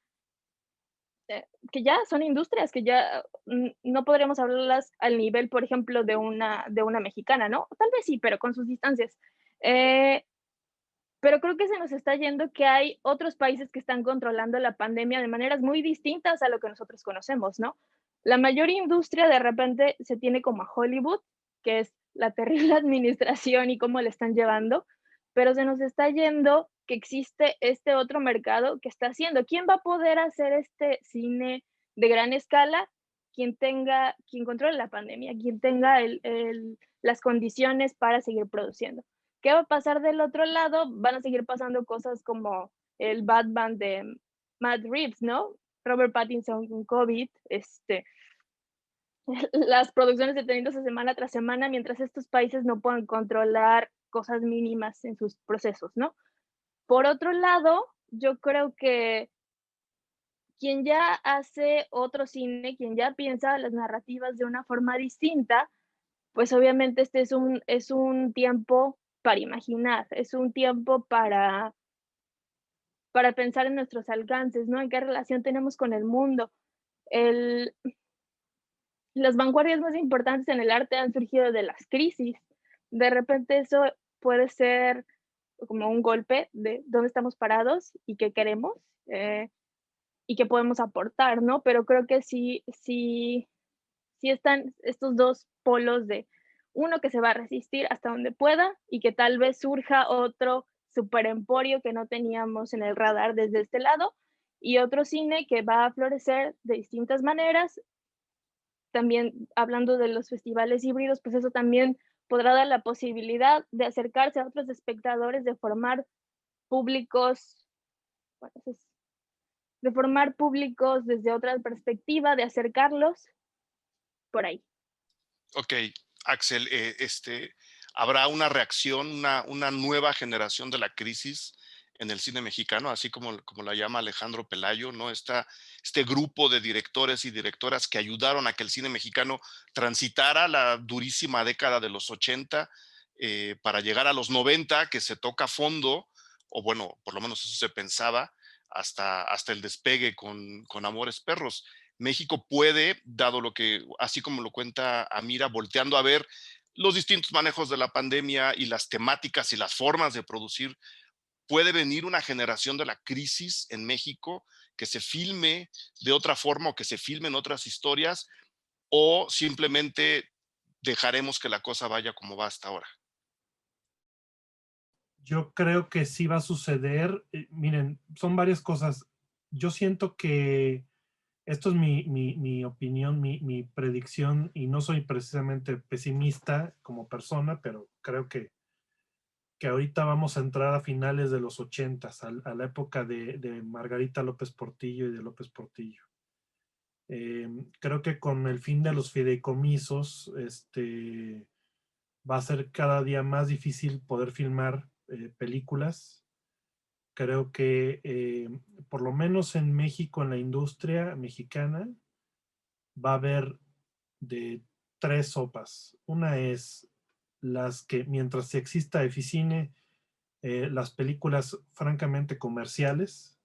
que ya son industrias que ya no podríamos hablarlas al nivel, por ejemplo, de una mexicana, ¿no? Tal vez sí, pero con sus distancias. Pero creo que se nos está yendo que hay otros países que están controlando la pandemia de maneras muy distintas a lo que nosotros conocemos, ¿no? La mayor industria de repente se tiene como a Hollywood, que es la terrible administración y cómo le están llevando, pero se nos está yendo que existe este otro mercado que está haciendo. ¿Quién va a poder hacer este cine de gran escala? Quien controle la pandemia, quien tenga las condiciones para seguir produciendo. ¿Qué va a pasar del otro lado? Van a seguir pasando cosas como el Batman de Matt Reeves, ¿no? Robert Pattinson con COVID, las producciones deteniéndose semana tras semana mientras estos países no puedan controlar cosas mínimas en sus procesos, ¿no? Por otro lado, yo creo que quien ya hace otro cine, quien ya piensa las narrativas de una forma distinta, pues obviamente este es un tiempo para imaginar, es un tiempo para pensar en nuestros alcances, ¿no? En qué relación tenemos con el mundo. El, las vanguardias más importantes en el arte han surgido de las crisis. De repente eso puede ser como un golpe de dónde estamos parados y qué queremos y qué podemos aportar, ¿no? Pero creo que sí están estos dos polos de uno que se va a resistir hasta donde pueda y que tal vez surja otro super emporio que no teníamos en el radar desde este lado y otro cine que va a florecer de distintas maneras. También hablando de los festivales híbridos, pues eso también podrá dar la posibilidad de acercarse a otros espectadores, de formar públicos, bueno, de formar públicos desde otra perspectiva, de acercarlos por ahí. Ok, Axel, habrá una reacción, una nueva generación de la crisis en el cine mexicano, así como la llama Alejandro Pelayo, ¿no? Este grupo de directores y directoras que ayudaron a que el cine mexicano transitara la durísima década de los 80 para llegar a los 90, que se toca fondo, o bueno, por lo menos eso se pensaba, hasta el despegue con Amores Perros. México puede, dado lo que, así como lo cuenta Amira, volteando a ver los distintos manejos de la pandemia y las temáticas y las formas de producir, puede venir una generación de la crisis en México que se filme de otra forma o que se filmen otras historias, o simplemente dejaremos que la cosa vaya como va hasta ahora. Yo creo que sí va a suceder. Miren, son varias cosas. Yo siento que esto es mi opinión, mi predicción, y no soy precisamente pesimista como persona, pero creo que ahorita vamos a entrar a finales de los 80s, a la época de Margarita López Portillo y de López Portillo. Creo que con el fin de los fideicomisos, va a ser cada día más difícil poder filmar películas. Creo que por lo menos en México, en la industria mexicana, va a haber de tres sopas. Una es las que, mientras exista Eficine, las películas francamente comerciales,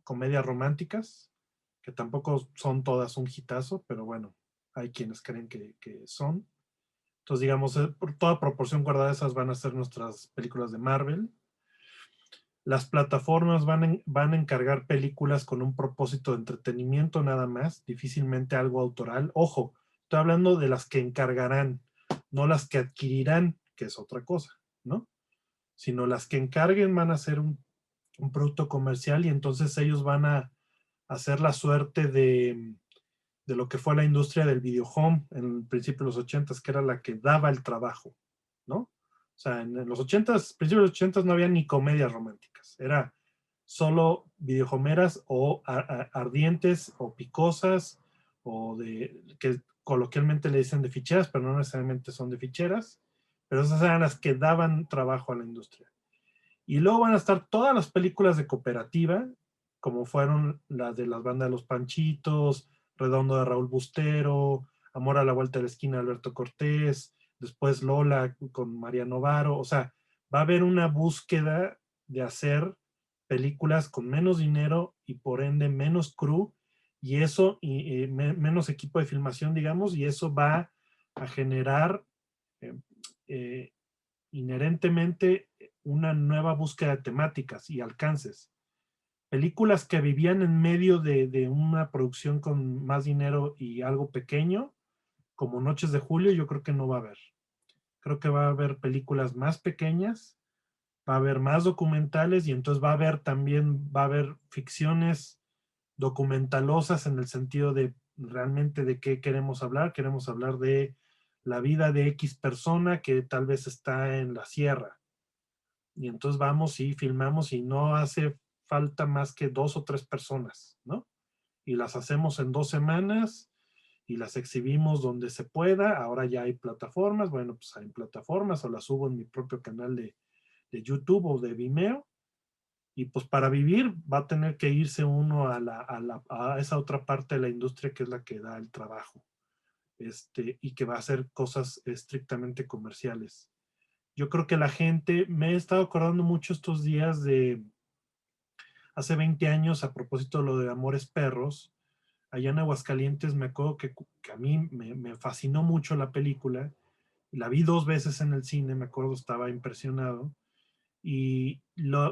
comedias románticas, que tampoco son todas un hitazo, pero bueno, hay quienes creen que son. Entonces, digamos, por toda proporción guardada, esas van a ser nuestras películas de Marvel. Las plataformas van a encargar películas con un propósito de entretenimiento nada más, difícilmente algo autoral. Ojo, estoy hablando de las que encargarán, no las que adquirirán, que es otra cosa, ¿no? Sino las que encarguen van a ser un producto comercial, y entonces ellos van a hacer la suerte de lo que fue la industria del videohome en el principio de los 80s, que era la que daba el trabajo, ¿no? O sea, en los 80s, principios de los 80s no había ni comedias románticas, era solo videohomeras o ardientes o picosas, o que coloquialmente le dicen de ficheras, pero no necesariamente son de ficheras, pero esas eran las que daban trabajo a la industria. Y luego van a estar todas las películas de cooperativa, como fueron las de las bandas de los Panchitos, Redondo de Raúl Bustero, Amor a la vuelta de la esquina de Alberto Cortés, después Lola con María Novaro. O sea, va a haber una búsqueda de hacer películas con menos dinero y por ende menos crew, y eso, menos equipo de filmación, digamos, y eso va a generar eh, eh, inherentemente una nueva búsqueda de temáticas y alcances. Películas que vivían en medio de una producción con más dinero y algo pequeño, como Noches de Julio, yo creo que no va a haber. Creo que va a haber películas más pequeñas, va a haber más documentales, y entonces va a haber ficciones documentalosas en el sentido de realmente de qué queremos hablar. Queremos hablar de la vida de X persona que tal vez está en la sierra, y entonces vamos y filmamos y no hace falta más que 2 o 3 personas, ¿no? Y las hacemos en 2 semanas y las exhibimos donde se pueda. Ahora ya hay plataformas, bueno, pues hay plataformas, o las subo en mi propio canal de YouTube o de Vimeo. Y pues para vivir va a tener que irse uno a esa otra parte de la industria que es la que da el trabajo, y que va a hacer cosas estrictamente comerciales. Yo creo que la gente, me he estado acordando mucho estos días de hace 20 años, a propósito de lo de Amores Perros, allá en Aguascalientes. Me acuerdo que a mí me fascinó mucho la película, la vi 2 veces en el cine, me acuerdo, estaba impresionado, y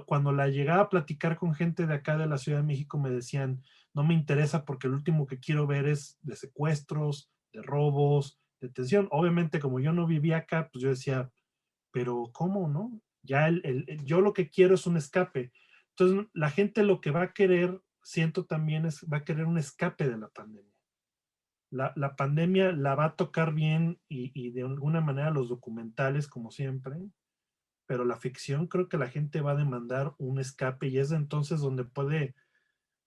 cuando la llegaba a platicar con gente de acá de la Ciudad de México, me decían, no me interesa porque el último que quiero ver es de secuestros, de robos, de tensión. Obviamente, como yo no vivía acá, pues yo decía, pero ¿cómo, no? Ya yo lo que quiero es un escape. Entonces, la gente lo que va a querer, siento también, va a querer un escape de la pandemia. La pandemia la va a tocar bien, y de alguna manera los documentales, como siempre, pero la ficción creo que la gente va a demandar un escape, y es de entonces donde puede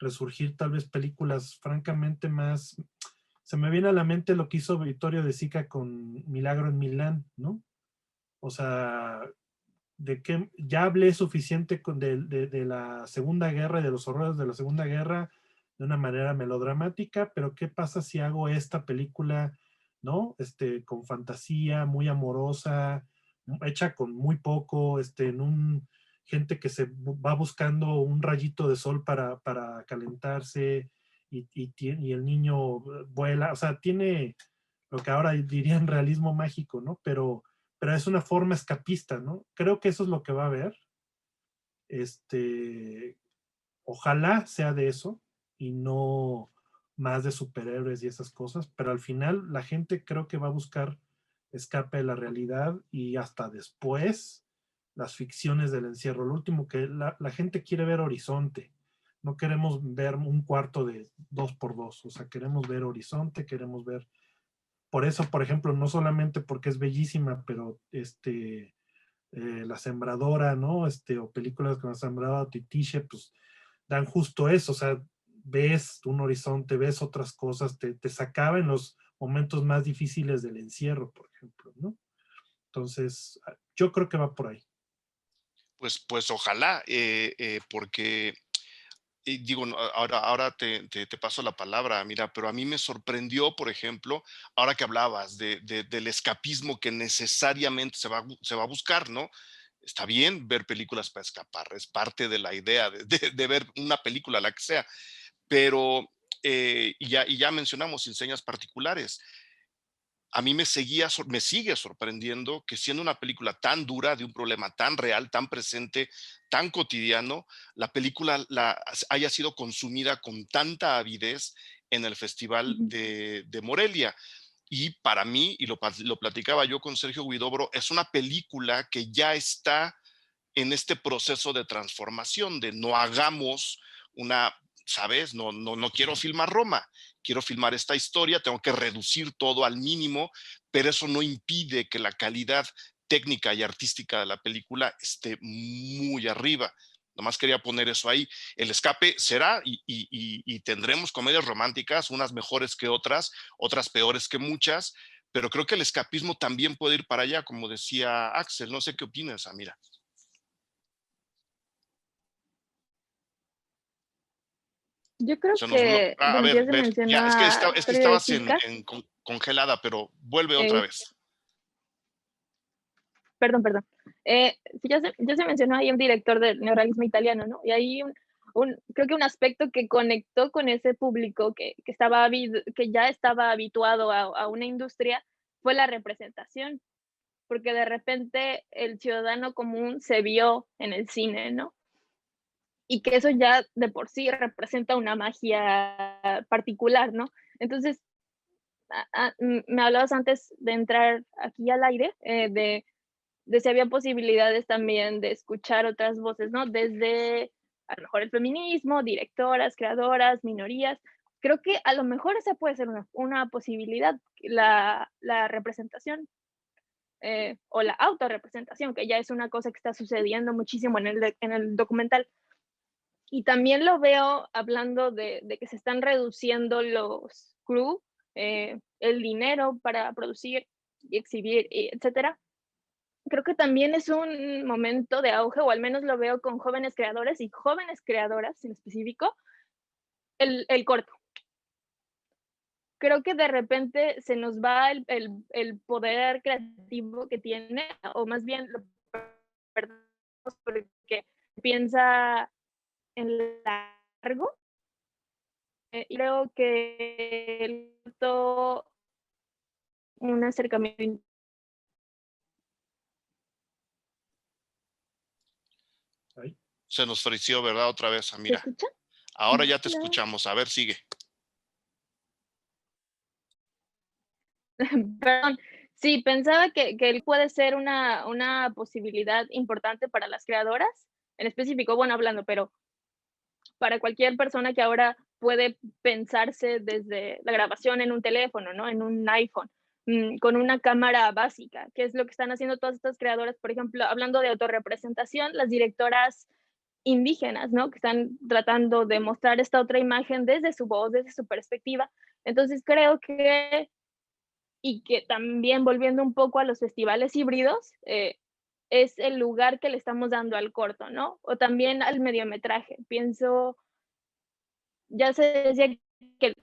resurgir tal vez películas francamente más. Se me viene a la mente lo que hizo Vittorio De Sica con Milagro en Milán, ¿no? O sea, que ya hablé suficiente de la Segunda Guerra y de los horrores de la Segunda Guerra de una manera melodramática, pero ¿qué pasa si hago esta película, ¿no? Con fantasía, muy amorosa, hecha con muy poco, gente que se va buscando un rayito de sol para calentarse y el niño vuela, o sea, tiene lo que ahora dirían realismo mágico, ¿no? Pero es una forma escapista, ¿no? Creo que eso es lo que va a haber. Ojalá sea de eso y no más de superhéroes y esas cosas, pero al final la gente creo que va a buscar escape de la realidad y hasta después las ficciones del encierro. Lo último que la gente quiere ver horizonte. No queremos ver un cuarto de 2x2, o sea, queremos ver horizonte, queremos ver. Por eso, por ejemplo, no solamente porque es bellísima, pero La Sembradora, ¿no? O películas como La Sembradora o Titiche, pues dan justo eso, o sea, ves un horizonte, ves otras cosas, te sacaba en los momentos más difíciles del encierro, por ejemplo, ¿no? Entonces, yo creo que va por ahí. Pues ojalá, porque digo, ahora te paso la palabra, mira, pero a mí me sorprendió, por ejemplo, ahora que hablabas del escapismo que necesariamente se va a buscar, ¿no? Está bien ver películas para escapar, es parte de la idea de ver una película, la que sea, pero, y ya mencionamos enseñas particulares. A mí me sigue sorprendiendo que siendo una película tan dura, de un problema tan real, tan presente, tan cotidiano, la película haya sido consumida con tanta avidez en el Festival de Morelia. Y para mí, y lo platicaba yo con Sergio Huidobro, es una película que ya está en este proceso de transformación, de no hagamos una, ¿sabes? No quiero filmar Roma, quiero filmar esta historia, tengo que reducir todo al mínimo, pero eso no impide que la calidad técnica y artística de la película esté muy arriba. Nomás quería poner eso ahí. El escape será y tendremos comedias románticas, unas mejores que otras, otras peores que muchas, pero creo que el escapismo también puede ir para allá, como decía Axel. No sé qué opinas, Amira. Yo creo Se nos que, a bueno, ver, ya se ya, menciona es que Historia de estabas Chicas. congelada, pero vuelve otra eh, vez. perdón. Sí, ya se mencionó ahí un director del neorrealismo italiano, ¿no? Y ahí creo que un aspecto que conectó con ese público que ya estaba habituado a una industria fue la representación, porque de repente el ciudadano común se vio en el cine, ¿no? Y que eso ya de por sí representa una magia particular, ¿no? Entonces, me hablabas antes de entrar aquí al aire, de si había posibilidades también de escuchar otras voces, ¿no? Desde a lo mejor el feminismo, directoras, creadoras, minorías. Creo que a lo mejor esa puede ser una posibilidad, la representación o la autorrepresentación, que ya es una cosa que está sucediendo muchísimo en el documental. Y también lo veo hablando de que se están reduciendo los crew, el dinero para producir y exhibir, etcétera. Creo que también es un momento de auge, o al menos lo veo con jóvenes creadores y jóvenes creadoras en específico, el corto. Creo que de repente se nos va el poder creativo que tiene, o más bien lo perdemos porque piensa en largo. Y creo que el corto, un acercamiento. Ahí. Se nos frició, ¿verdad? Otra vez, ¿Se Amira. escucha? Ahora ya te No. escuchamos. A ver, sigue. Perdón. Sí, pensaba que él puede ser una posibilidad importante para las creadoras, en específico, bueno, hablando, pero para cualquier persona que ahora puede pensarse desde la grabación en un teléfono, ¿no? En un iPhone, con una cámara básica, que es lo que están haciendo todas estas creadoras, por ejemplo, hablando de autorrepresentación, las directoras indígenas, ¿no? Que están tratando de mostrar esta otra imagen desde su voz, desde su perspectiva. Entonces creo que, y que también volviendo un poco a los festivales híbridos, es el lugar que le estamos dando al corto, ¿no? O también al mediometraje. Pienso, ya se decía que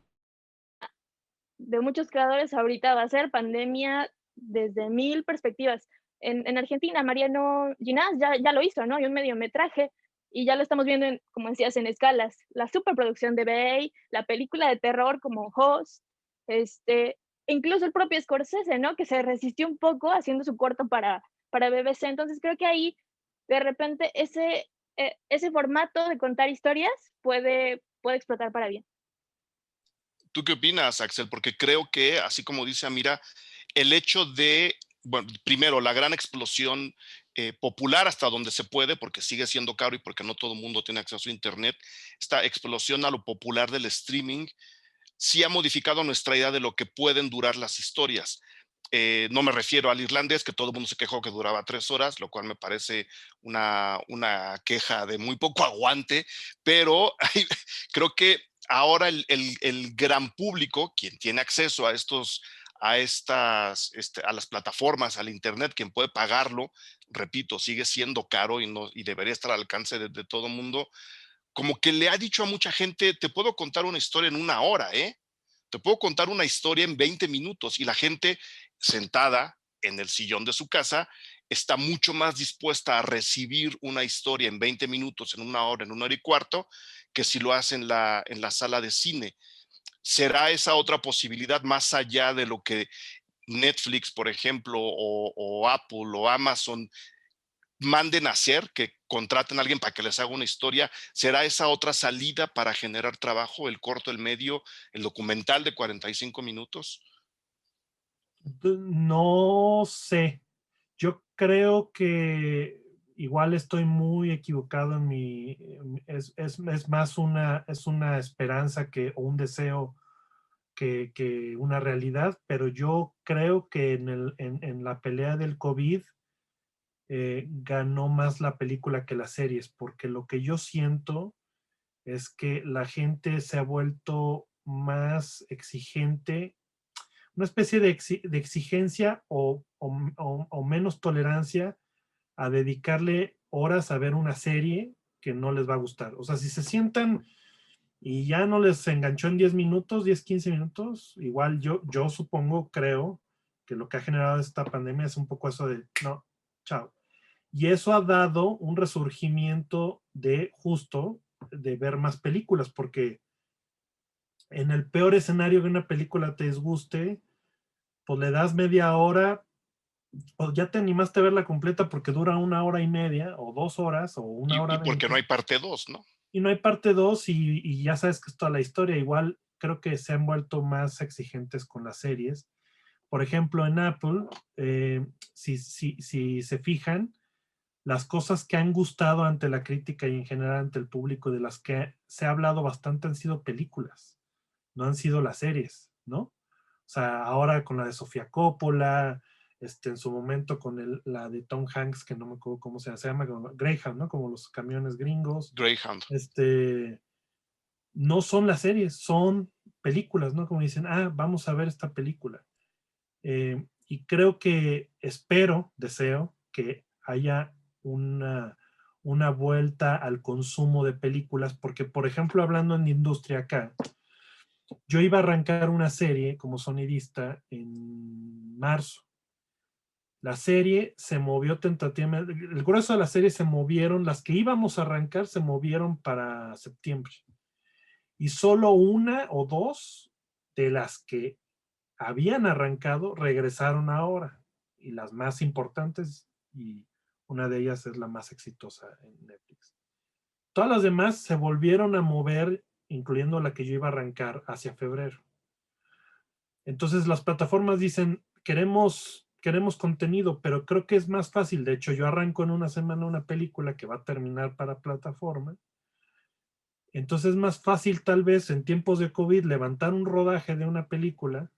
de muchos creadores ahorita va a ser pandemia desde 1000 perspectivas. En Argentina, Mariano Ginás ya lo hizo, ¿no? Hay un mediometraje y ya lo estamos viendo, como decías, en escalas. La superproducción de Bay, la película de terror como Host, incluso el propio Scorsese, ¿no? Que se resistió un poco haciendo su corto para BBC. Entonces creo que ahí, de repente, ese formato de contar historias puede explotar para bien. ¿Tú qué opinas, Axel? Porque creo que, así como dice Amira, el hecho de, bueno, primero, la gran explosión popular hasta donde se puede, porque sigue siendo caro y porque no todo el mundo tiene acceso a Internet, esta explosión a lo popular del streaming sí ha modificado nuestra idea de lo que pueden durar las historias. No me refiero al irlandés, que todo el mundo se quejó que duraba 3 horas, lo cual me parece una queja de muy poco aguante, pero creo que ahora el gran público, quien tiene acceso a a las plataformas, al internet, quien puede pagarlo, repito, sigue siendo caro y debería estar al alcance de todo el mundo, como que le ha dicho a mucha gente, te puedo contar una historia en 1 hora, ¿eh? Te puedo contar una historia en 20 minutos y la gente sentada en el sillón de su casa está mucho más dispuesta a recibir una historia en 20 minutos, en 1 hora, en 1 hora y cuarto, que si lo hace en la sala de cine. ¿Será esa otra posibilidad más allá de lo que Netflix, por ejemplo, o Apple o Amazon manden a hacer, que contraten a alguien para que les haga una historia? ¿Será esa otra salida para generar trabajo, el corto, el medio, el documental de 45 minutos? No sé. Yo creo que igual estoy muy equivocado en es más es una esperanza o un deseo que una realidad, pero yo creo que en la pelea del COVID ganó más la película que las series, porque lo que yo siento es que la gente se ha vuelto más exigente, una especie de exigencia o menos tolerancia a dedicarle horas a ver una serie que no les va a gustar. O sea, si se sientan y ya no les enganchó en 10 minutos, 10, 15 minutos, igual yo supongo, creo, que lo que ha generado esta pandemia es un poco eso de, no, chao. Y eso ha dado un resurgimiento de ver más películas, porque en el peor escenario que una película te disguste, pues le das media hora, o ya te animaste a verla completa porque dura 1 hora y media, o 2 horas, o una hora Y porque no hay 20, parte 2, ¿no? y no hay parte 2 y ya sabes que es toda la historia. Igual creo que se han vuelto más exigentes con las series. Por ejemplo, en Apple, si se fijan, las cosas que han gustado ante la crítica y en general ante el público, de las que se ha hablado bastante, han sido películas, no han sido las series, ¿no? O sea, ahora con la de Sofía Coppola, en su momento con la de Tom Hanks, que no me acuerdo cómo se llama Greyhound, ¿no? Como los camiones gringos. Greyhound. No son las series, son películas, ¿no? Como dicen, vamos a ver esta película. Y creo que deseo que haya una vuelta al consumo de películas, porque, por ejemplo, hablando en industria acá, yo iba a arrancar una serie como sonidista en marzo. La serie se movió tentativamente, el grueso de la serie se movieron, las que íbamos a arrancar se movieron para septiembre. Y solo una o dos de las que habían arrancado regresaron ahora. Y las más importantes, y una de ellas es la más exitosa en Netflix. Todas las demás se volvieron a mover, incluyendo la que yo iba a arrancar, hacia febrero. Entonces las plataformas dicen, queremos contenido, pero creo que es más fácil. De hecho, yo arranco en una semana una película que va a terminar para plataforma. Entonces es más fácil, tal vez en tiempos de COVID, levantar un rodaje de una película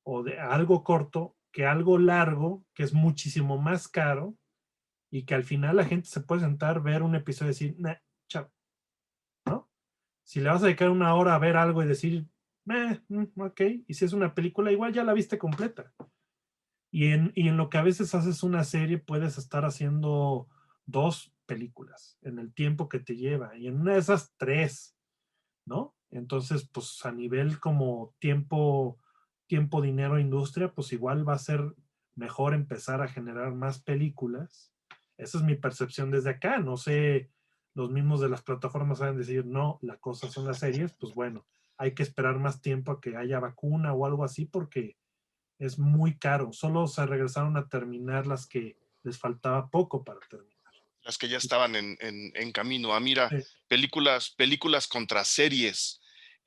o de algo corto que algo largo, que es muchísimo más caro, y que al final la gente se puede sentar, ver un episodio y decir, nah, chao, ¿no? Si le vas a dedicar 1 hora a ver algo y decir, ok, y si es una película, igual ya la viste completa. Y en lo que a veces haces una serie, puedes estar haciendo 2 películas en el tiempo que te lleva, y en una de esas 3, ¿no? Entonces, pues a nivel como tiempo, dinero, industria, pues igual va a ser mejor empezar a generar más películas. Esa es mi percepción desde acá. No sé, los mismos de las plataformas saben decir, no, la cosa son las series, pues bueno, hay que esperar más tiempo a que haya vacuna o algo así porque es muy caro. Solo se regresaron a terminar las que les faltaba poco para terminar. Las que ya estaban en camino. Mira, Sí. películas contra series.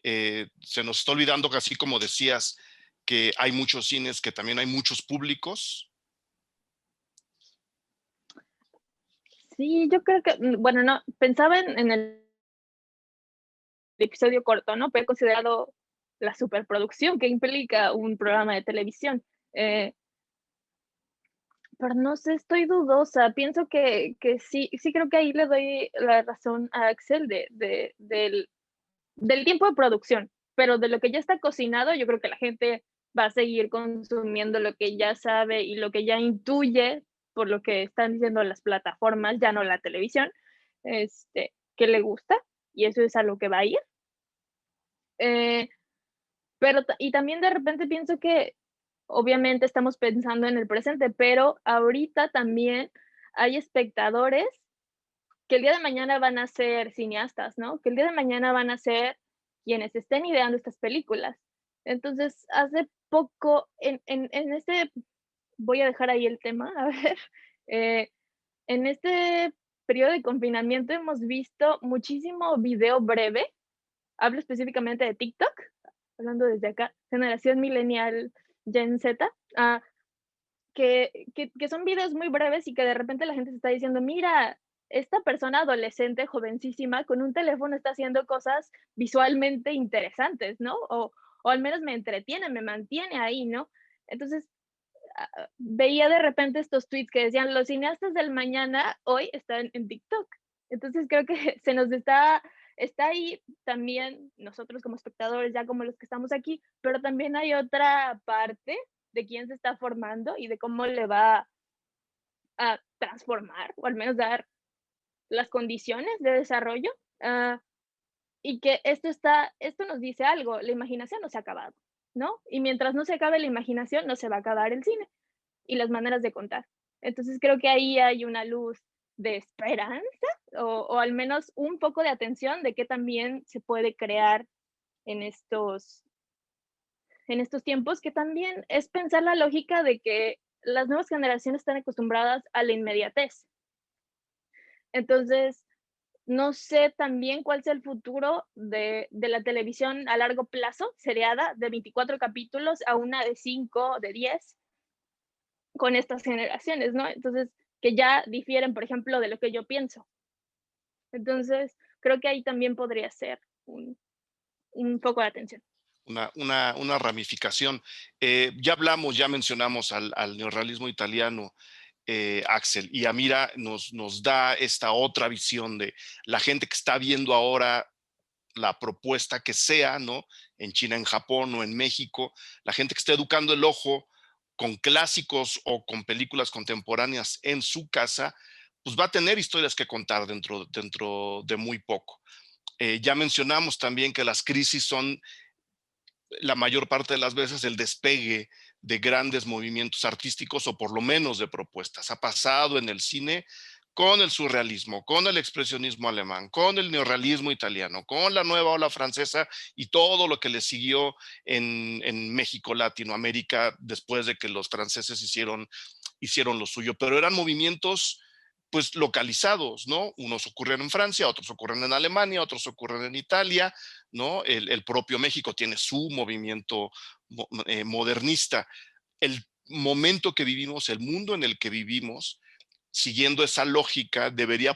Se nos está olvidando que, así como decías, que hay muchos cines, que también hay muchos públicos. Sí, yo creo que, bueno, no, pensaba en el episodio corto, ¿no? Pero he considerado la superproducción que implica un programa de televisión. Pero no sé, estoy dudosa. Pienso que sí, sí creo que ahí le doy la razón a Axel del tiempo de producción, pero de lo que ya está cocinado, yo creo que la gente va a seguir consumiendo lo que ya sabe y lo que ya intuye por lo que están diciendo las plataformas, ya no la televisión, que le gusta, y eso es a lo que va a ir. Eh, y también de repente pienso que obviamente estamos pensando en el presente, pero ahorita también hay espectadores que el día de mañana van a ser cineastas, ¿no? Que el día de mañana van a ser quienes estén ideando estas películas. Entonces, hace poco, en este, voy a dejar ahí el tema, a ver, eh, en este periodo de confinamiento hemos visto muchísimo video breve, hablo específicamente de TikTok, hablando desde acá, generación millennial Gen Z, que son videos muy breves y que de repente la gente se está diciendo, mira, esta persona adolescente, jovencísima, con un teléfono está haciendo cosas visualmente interesantes, ¿no? O al menos me entretiene, me mantiene ahí, ¿no? Entonces, veía de repente estos tweets que decían, los cineastas del mañana hoy están en TikTok. Entonces, creo que se nos está ahí también nosotros como espectadores, ya como los que estamos aquí, pero también hay otra parte de quién se está formando y de cómo le va a transformar o al menos dar las condiciones de desarrollo. Y que esto nos dice algo, la imaginación no se ha acabado, ¿no? Y mientras no se acabe la imaginación, no se va a acabar el cine y las maneras de contar. Entonces creo que ahí hay una luz de esperanza o al menos un poco de atención de qué también se puede crear en estos tiempos, que también es pensar la lógica de que las nuevas generaciones están acostumbradas a la inmediatez. Entonces, no sé también cuál sea el futuro de la televisión a largo plazo, seriada, de 24 capítulos a una de 5, de 10, con estas generaciones, ¿no? Entonces, que ya difieren, por ejemplo, de lo que yo pienso. Entonces, creo que ahí también podría ser un foco de atención. Una ramificación. Ya mencionamos al neorrealismo italiano, Axel, y Amira nos da esta otra visión de la gente que está viendo ahora la propuesta que sea, ¿no? En China, en Japón o en México, la gente que está educando el ojo con clásicos o con películas contemporáneas en su casa, pues va a tener historias que contar dentro de muy poco. Ya mencionamos también que las crisis son la mayor parte de las veces el despegue de grandes movimientos artísticos o por lo menos de propuestas. Ha pasado en el cine con el surrealismo, con el expresionismo alemán, con el neorrealismo italiano, con la nueva ola francesa y todo lo que le siguió en México, Latinoamérica, después de que los franceses hicieron lo suyo. Pero eran movimientos pues localizados, ¿no? Unos ocurren en Francia, otros ocurren en Alemania, otros ocurren en Italia, ¿no? El propio México tiene su movimiento modernista. El momento que vivimos, el mundo en el que vivimos, siguiendo esa lógica, debería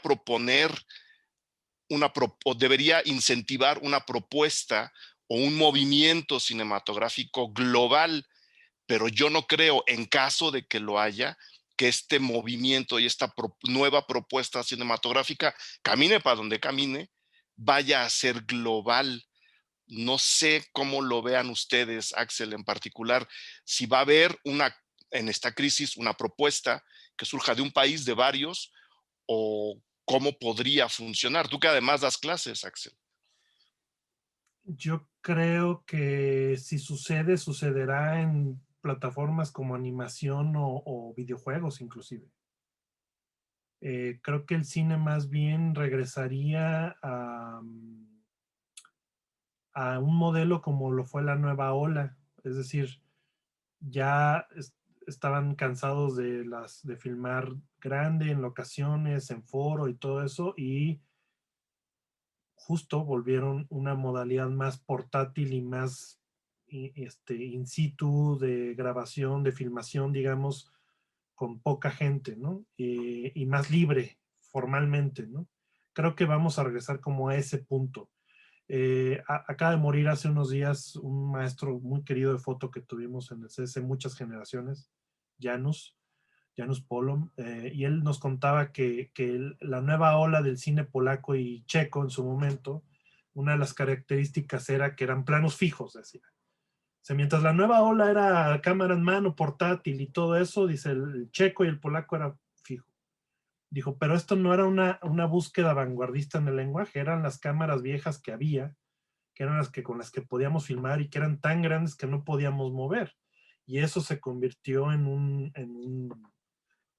o debería incentivar una propuesta o un movimiento cinematográfico global, pero yo no creo, en caso de que lo haya, que este movimiento y esta nueva propuesta cinematográfica, camine para donde camine, vaya a ser global. No sé cómo lo vean ustedes, Axel, en particular, si va a haber en esta crisis una propuesta que surja de un país, de varios, o cómo podría funcionar? Tú que además das clases, Axel. Yo creo que si sucede, sucederá en plataformas como animación o videojuegos inclusive. Creo que el cine más bien regresaría a un modelo como lo fue la nueva ola. Es decir, ya estaban cansados de filmar grande en locaciones, en foro y todo eso, y justo volvieron una modalidad más portátil y más in situ de grabación, de filmación, digamos, con poca gente, ¿no? Y más libre formalmente, ¿no? Creo que vamos a regresar como a ese punto. Acaba de morir hace unos días un maestro muy querido de foto que tuvimos en el CS muchas generaciones, Janusz Polom, y él nos contaba que la nueva ola del cine polaco y checo en su momento, una de las características era que eran planos fijos, decía. O sea, mientras la nueva ola era cámara en mano, portátil y todo eso, dice, el checo y el polaco era fijo. Dijo, pero esto no era una búsqueda vanguardista en el lenguaje, eran las cámaras viejas que había, que eran las que con las que podíamos filmar y que eran tan grandes que no podíamos mover. Y eso se convirtió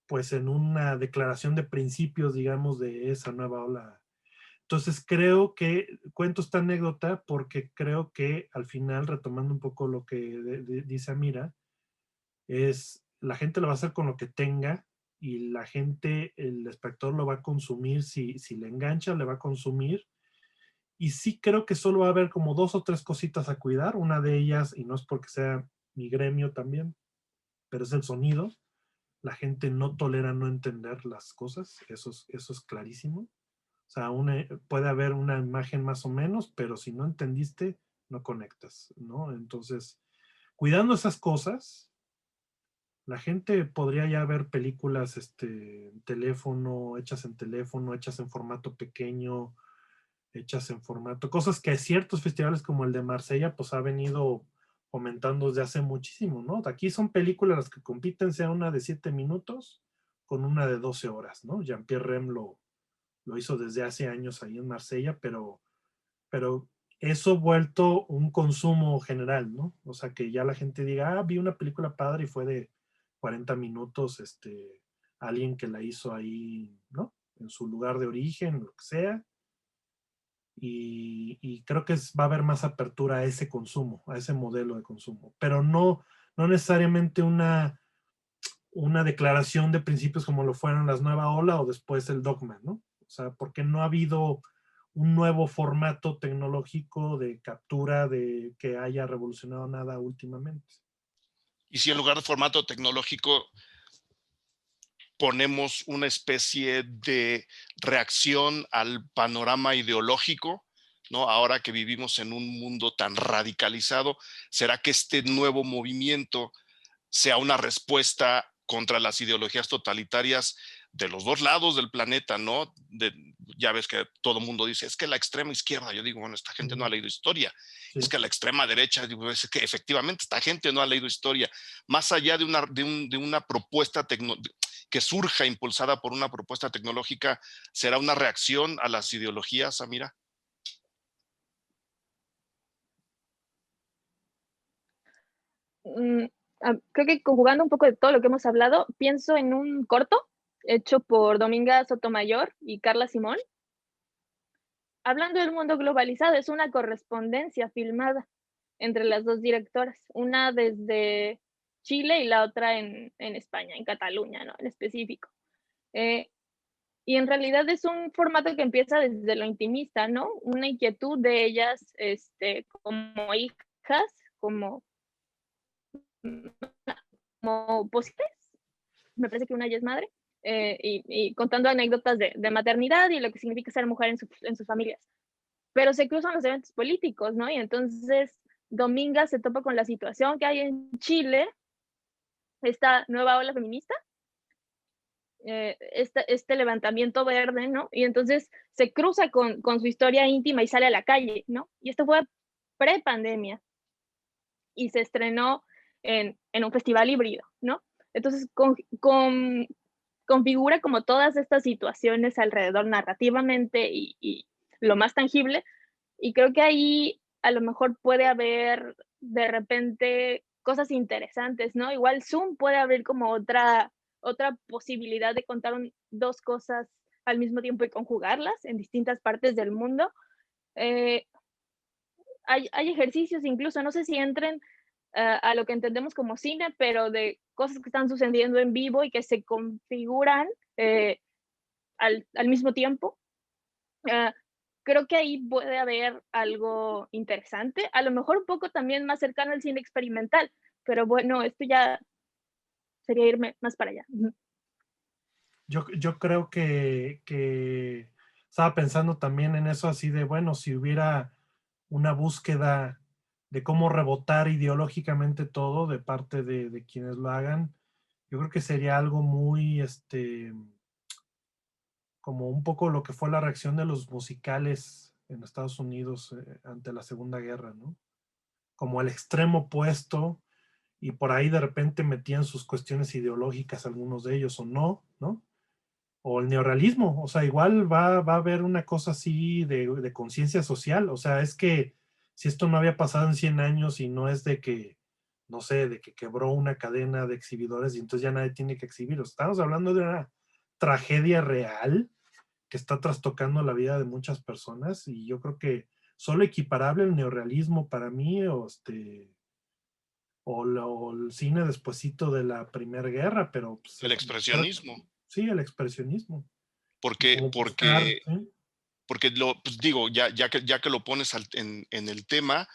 pues en una declaración de principios, digamos, de esa nueva ola. Entonces creo que cuento esta anécdota porque creo que al final, retomando un poco lo que dice Amira, es la gente lo va a hacer con lo que tenga y la gente, el espectador lo va a consumir, si le engancha, le va a consumir. Y sí creo que solo va a haber como 2 o 3 cositas a cuidar. Una de ellas, y no es porque sea mi gremio también, pero es el sonido. La gente no tolera no entender las cosas, eso es clarísimo. O sea, puede haber una imagen más o menos, pero si no entendiste, no conectas, ¿no? Entonces, cuidando esas cosas, la gente podría ya ver películas hechas en teléfono, hechas en formato pequeño, hechas en formato, cosas que ciertos festivales como el de Marsella, pues ha venido fomentando desde hace muchísimo, ¿no? Aquí son películas las que compiten, sea una de 7 minutos con una de 12 horas, ¿no? Jean-Pierre Rem lo hizo desde hace años ahí en Marsella, pero eso vuelto un consumo general, ¿no? O sea, que ya la gente diga, vi una película padre y fue de 40 minutos, alguien que la hizo ahí, ¿no? En su lugar de origen, lo que sea. Y creo que va a haber más apertura a ese consumo, a ese modelo de consumo, pero no necesariamente una declaración de principios como lo fueron las Nueva Ola o después el Dogma, ¿no? O sea, porque no ha habido un nuevo formato tecnológico de captura de que haya revolucionado nada últimamente. Y si en lugar de formato tecnológico ponemos una especie de reacción al panorama ideológico, ¿no? Ahora que vivimos en un mundo tan radicalizado, ¿será que este nuevo movimiento sea una respuesta contra las ideologías totalitarias de los dos lados del planeta, ¿no? Ya ves que todo el mundo dice, es que la extrema izquierda, yo digo, bueno, esta gente no ha leído historia. Sí. Es que la extrema derecha, digo, es que efectivamente esta gente no ha leído historia. Más allá de una propuesta que surja impulsada por una propuesta tecnológica, ¿será una reacción a las ideologías, Amira? Creo que conjugando un poco de todo lo que hemos hablado, pienso en un corto hecho por Dominga Sotomayor y Carla Simón. Hablando del mundo globalizado, es una correspondencia filmada entre las dos directoras, una desde Chile y la otra en España, en Cataluña, ¿no? En específico. Y en realidad es un formato que empieza desde lo intimista, ¿no? Una inquietud de ellas como hijas, como posibles. Me parece que una ya es madre. Y contando anécdotas de maternidad y lo que significa ser mujer en sus familias. Pero se cruzan los eventos políticos, ¿no? Y entonces Dominga se topa con la situación que hay en Chile, esta nueva ola feminista, este levantamiento verde, ¿no? Y entonces se cruza con su historia íntima y sale a la calle, ¿no? Y esto fue pre-pandemia y se estrenó en un festival híbrido, ¿no? Entonces, configura como todas estas situaciones alrededor narrativamente y lo más tangible, y creo que ahí a lo mejor puede haber de repente cosas interesantes, ¿no? Igual Zoom puede abrir como otra posibilidad de contar dos cosas al mismo tiempo y conjugarlas en distintas partes del mundo. Eh, hay ejercicios incluso, no sé si entren a lo que entendemos como cine, pero de cosas que están sucediendo en vivo y que se configuran al mismo tiempo. Uh, Creo que ahí puede haber algo interesante, a lo mejor un poco también más cercano al cine experimental, pero bueno, esto ya sería irme más para allá. Yo creo que estaba pensando también en eso así de, bueno, si hubiera una búsqueda de cómo rebotar ideológicamente todo de parte de quienes lo hagan, yo creo que sería algo muy, como un poco lo que fue la reacción de los musicales en Estados Unidos ante la Segunda Guerra, ¿no? Como el extremo opuesto, y por ahí de repente metían sus cuestiones ideológicas algunos de ellos o no, ¿no? O el neorrealismo, o sea, igual va a haber una cosa así de conciencia social, o sea, es que si esto no había pasado en 100 años y no es de que, no sé, de que quebró una cadena de exhibidores y entonces ya nadie tiene que exhibir, estamos hablando de una tragedia real que está trastocando la vida de muchas personas y yo creo que solo equiparable el neorrealismo para mí o el cine despuesito de la Primera Guerra, pero pues, El expresionismo, sí, el expresionismo. porque, Como buscar, porque, ¿sí? porque pues digo, ya que lo pones en el tema,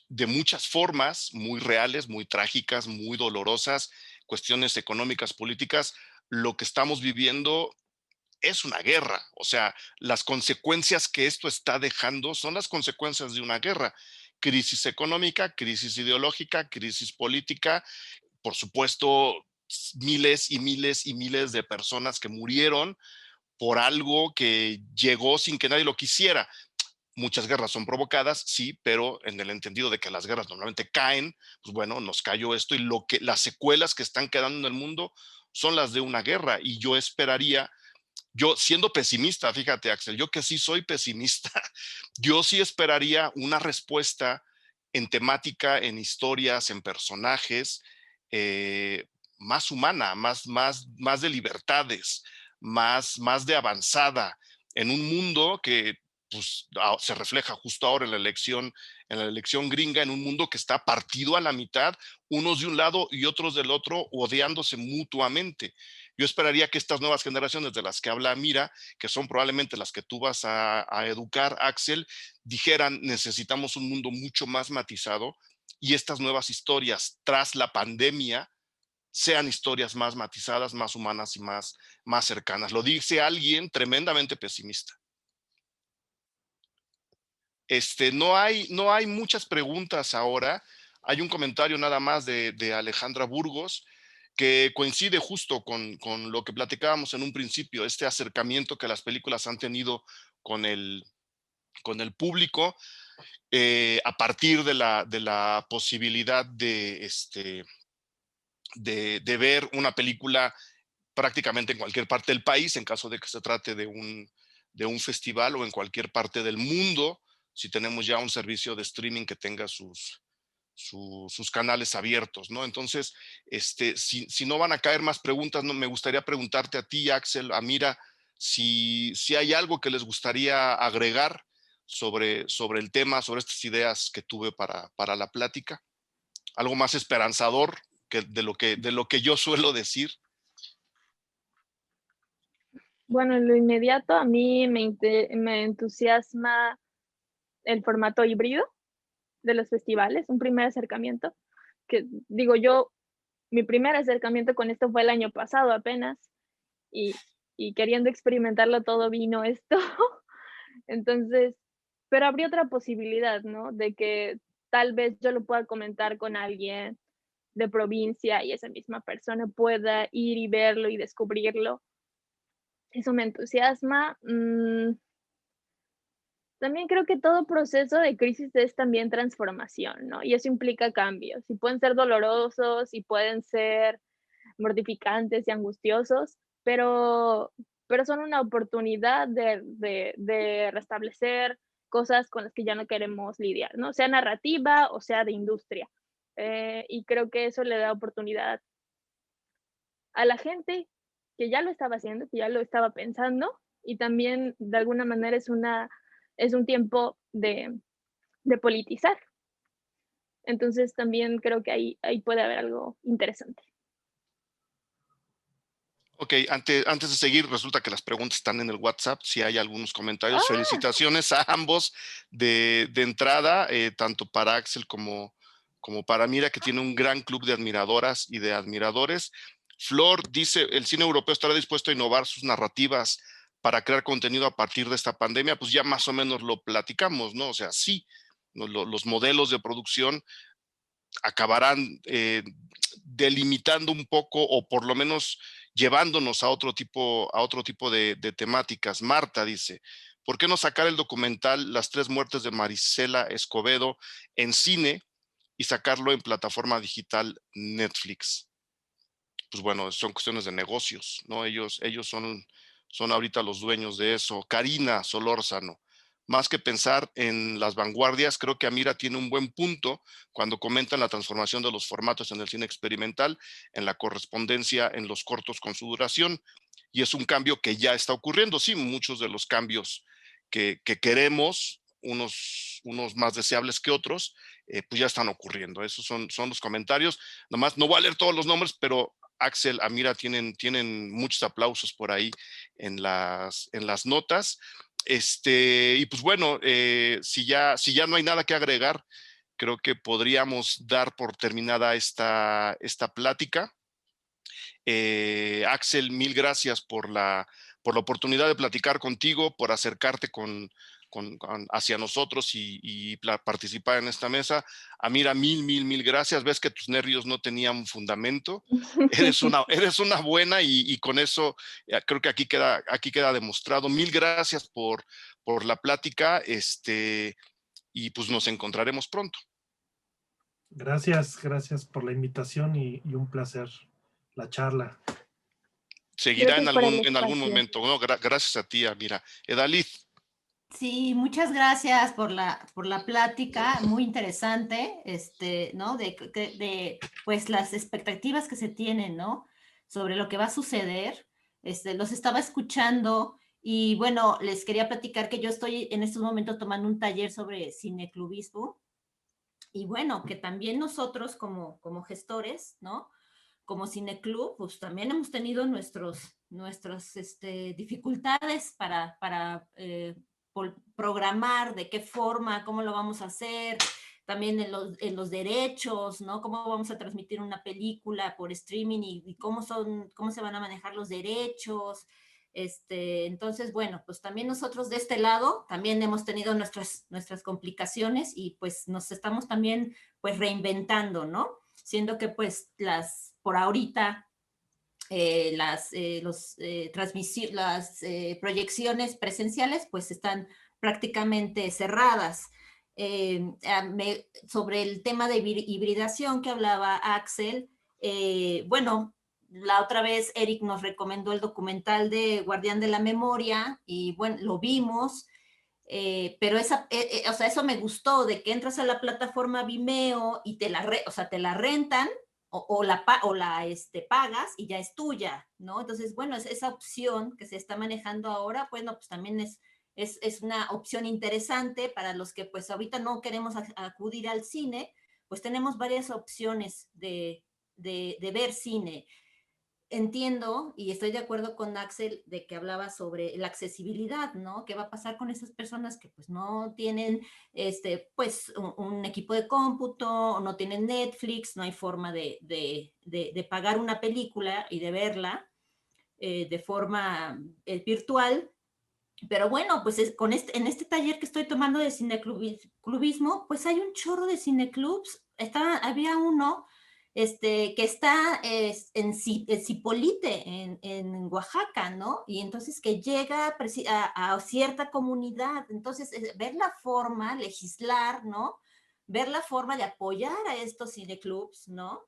de muchas formas muy reales, muy trágicas, muy dolorosas, cuestiones económicas, políticas, lo que estamos viviendo es una guerra. O sea, las consecuencias que esto está dejando son las consecuencias de una guerra. Crisis económica, crisis ideológica, crisis política, por supuesto, miles y miles y miles de personas que murieron por algo que llegó sin que nadie lo quisiera. Muchas guerras son provocadas, sí, pero en el entendido de que las guerras normalmente caen, pues bueno, nos cayó esto y las secuelas que están quedando en el mundo son las de una guerra. Y yo esperaría, yo siendo pesimista, fíjate, Axel, yo que sí soy pesimista, yo sí esperaría una respuesta en temática, en historias, en personajes, eh, más humana, más de libertades, más de avanzada, en un mundo que pues, se refleja justo ahora en la elección gringa, en un mundo que está partido a la mitad, unos de un lado y otros del otro, odiándose mutuamente. Yo esperaría que estas nuevas generaciones de las que habla Mira, que son probablemente las que tú vas a educar, Axel, dijeran, necesitamos un mundo mucho más matizado y estas nuevas historias tras la pandemia sean historias más matizadas, más humanas y más cercanas. Lo dice alguien tremendamente pesimista. No hay muchas preguntas ahora. Hay un comentario nada más de Alejandra Burgos que coincide justo con lo que platicábamos en un principio, este acercamiento que las películas han tenido con el público a partir de la posibilidad de ver una película prácticamente en cualquier parte del país, en caso de que se trate de un festival o en cualquier parte del mundo, si tenemos ya un servicio de streaming que tenga sus canales abiertos, ¿no? Entonces, si no van a caer más preguntas, no, me gustaría preguntarte a ti, Axel, a Mira, si hay algo que les gustaría agregar sobre el tema, sobre estas ideas que tuve para la plática, algo más esperanzador que de lo que yo suelo decir. Bueno, en lo inmediato a mí me entusiasma el formato híbrido de los festivales, un primer acercamiento, que digo yo, mi primer acercamiento con esto fue el año pasado apenas, y, y queriendo experimentarlo todo vino esto. Entonces, pero habría otra posibilidad, ¿no? De que tal vez yo lo pueda comentar con alguien de provincia y esa misma persona pueda ir y verlo y descubrirlo. Eso me entusiasma. También creo que todo proceso de crisis es también transformación, ¿no? Y eso implica cambios, y pueden ser dolorosos, y pueden ser mortificantes y angustiosos, pero son una oportunidad de restablecer cosas con las que ya no queremos lidiar, ¿no? Sea narrativa o sea de industria. Y creo que eso le da oportunidad a la gente que ya lo estaba haciendo, que ya lo estaba pensando, y también de alguna manera es un tiempo de politizar. Entonces también creo que ahí puede haber algo interesante. Ok, antes de seguir, resulta que las preguntas están en el WhatsApp. Si hay algunos comentarios, ¡Ah! felicitaciones a ambos de entrada, tanto para Axel como para Mira, que tiene un gran club de admiradoras y de admiradores. Flor dice, ¿el cine europeo estará dispuesto a innovar sus narrativas para crear contenido a partir de esta pandemia? Pues ya más o menos lo platicamos, ¿no? O sea, sí, los modelos de producción acabarán delimitando un poco, o por lo menos llevándonos a otro tipo de temáticas. Marta dice, ¿por qué no sacar el documental Las tres muertes de Marisela Escobedo en cine y sacarlo en plataforma digital Netflix? Pues bueno, son cuestiones de negocios, ¿no? Ellos son ahorita los dueños de eso. Karina Solórzano, más que pensar en las vanguardias, creo que Amira tiene un buen punto cuando comentan la transformación de los formatos en el cine experimental, en la correspondencia en los cortos con su duración, y es un cambio que ya está ocurriendo. Sí, muchos de los cambios que queremos, unos más deseables que otros, pues ya están ocurriendo. Esos son los comentarios. Nomás no voy a leer todos los nombres, pero Axel, Amira tienen muchos aplausos por ahí en las notas. Y pues bueno, si ya no hay nada que agregar, creo que podríamos dar por terminada esta plática. Axel, mil gracias por la oportunidad de platicar contigo, por acercarte hacia nosotros y participar en esta mesa. Amira, mil gracias. Ves que tus nervios no tenían fundamento. Eres una buena, y con eso creo que aquí queda demostrado. Mil gracias por la plática, y pues nos encontraremos pronto. Gracias por la invitación y un placer la charla. Seguirá Gracias por el en algún espacio. momento. No, gracias a ti, Amira. Edalith. Sí, muchas gracias por la plática, muy interesante, ¿no? De pues las expectativas que se tienen, ¿no? Sobre lo que va a suceder. Los estaba escuchando y bueno, les quería platicar que yo estoy en estos momentos tomando un taller sobre cineclubismo y bueno, que también nosotros como gestores, ¿no? Como cineclub, pues también hemos tenido nuestras dificultades para programar de qué forma, cómo lo vamos a hacer, también en los derechos, ¿no? Cómo vamos a transmitir una película por streaming y cómo se van a manejar los derechos. Entonces, bueno, pues también nosotros de este lado también hemos tenido nuestras complicaciones y pues nos estamos también pues reinventando, ¿no? Siendo que pues por ahorita las proyecciones presenciales pues están prácticamente cerradas. Sobre el tema de hibridación que hablaba Axel, bueno, la otra vez Eric nos recomendó el documental de Guardián de la Memoria y bueno, lo vimos. Pero o sea, eso me gustó, de que entras a la plataforma Vimeo y te la rentan o la pagas y ya es tuya, ¿no? Entonces, bueno, esa opción que se está manejando ahora, bueno, pues también es una opción interesante para los que pues ahorita no queremos acudir al cine, pues tenemos varias opciones de ver cine. Entiendo y estoy de acuerdo con Axel de que hablaba sobre la accesibilidad, ¿no? ¿Qué va a pasar con esas personas que pues no tienen pues un equipo de cómputo, no tienen Netflix, no hay forma de pagar una película y de verla de forma virtual? Pero bueno, pues en este taller que estoy tomando de cineclubismo, pues hay un chorro de cineclubs. Había uno que está en Zipolite, en Oaxaca, ¿no? Y entonces que llega a cierta comunidad. Entonces, ver la forma, legislar, ¿no? Ver la forma de apoyar a estos cineclubs, ¿no?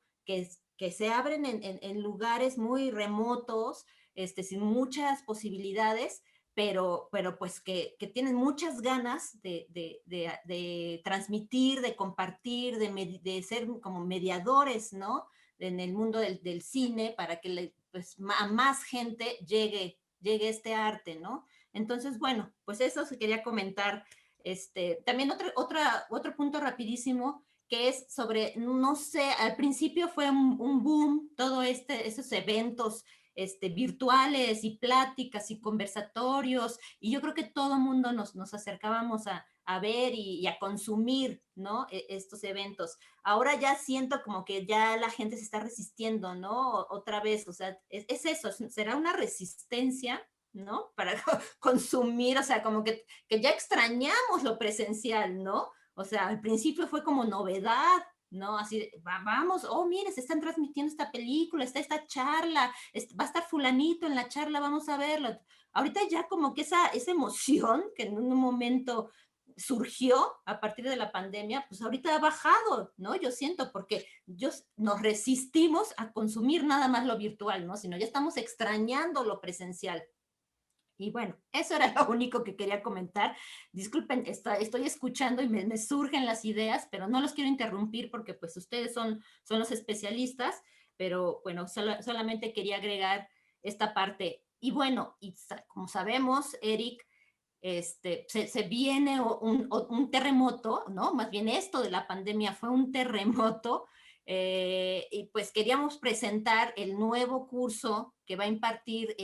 que se abren en lugares muy remotos, sin muchas posibilidades, pero pues que tienen muchas ganas de transmitir, de compartir, de ser como mediadores, ¿no? En el mundo del cine, para que pues, a más gente llegue este arte, ¿no? Entonces, bueno, pues eso se quería comentar. También otro punto rapidísimo, que es sobre, no sé, al principio fue un boom, todo esos eventos virtuales y pláticas y conversatorios, y yo creo que todo el mundo nos acercábamos a ver y a consumir, ¿no? Estos eventos. Ahora ya siento como que ya la gente se está resistiendo, ¿no? Otra vez, o sea, es eso, será una resistencia, ¿no? Para consumir, o sea, como que ya extrañamos lo presencial, ¿no? O sea, al principio fue como novedad, ¿no? Así, vamos, oh, mire, se están transmitiendo esta película, está esta charla, va a estar fulanito en la charla, vamos a verlo. Ahorita ya como que esa emoción que en un momento surgió a partir de la pandemia, pues ahorita ha bajado, ¿no? Yo siento, porque nos resistimos a consumir nada más lo virtual, ¿no? Sino ya estamos extrañando lo presencial. Y bueno, eso era lo único que quería comentar. Disculpen, estoy escuchando y me surgen las ideas, pero no los quiero interrumpir porque pues ustedes son los especialistas, pero bueno, solamente quería agregar esta parte. Y bueno, como sabemos, Eric, se viene un terremoto, ¿no? Más bien esto de la pandemia fue un terremoto, y pues queríamos presentar el nuevo curso que va a impartir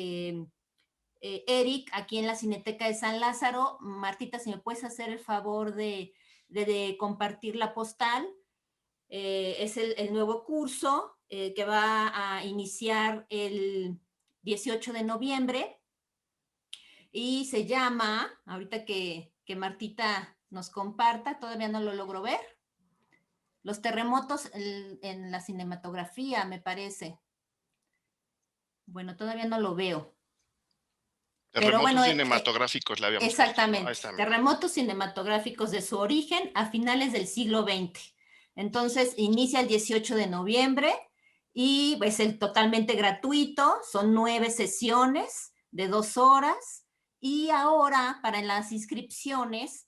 Eric, aquí en la Cineteca de San Lázaro. Martita, si me puedes hacer el favor de compartir la postal. Es el nuevo curso que va a iniciar el 18 de noviembre y se llama, ahorita que Martita nos comparta, todavía no lo logro ver, Los terremotos en la cinematografía, me parece. Bueno, todavía no lo veo. Pero Terremotos bueno, cinematográficos le habíamos puesto, ¿no? Ahí exactamente, está. terremotos cinematográficos de su origen a finales del siglo XX. Entonces, inicia el 18 de noviembre y es totalmente gratuito, son 9 sesiones de 2 horas, y ahora para las inscripciones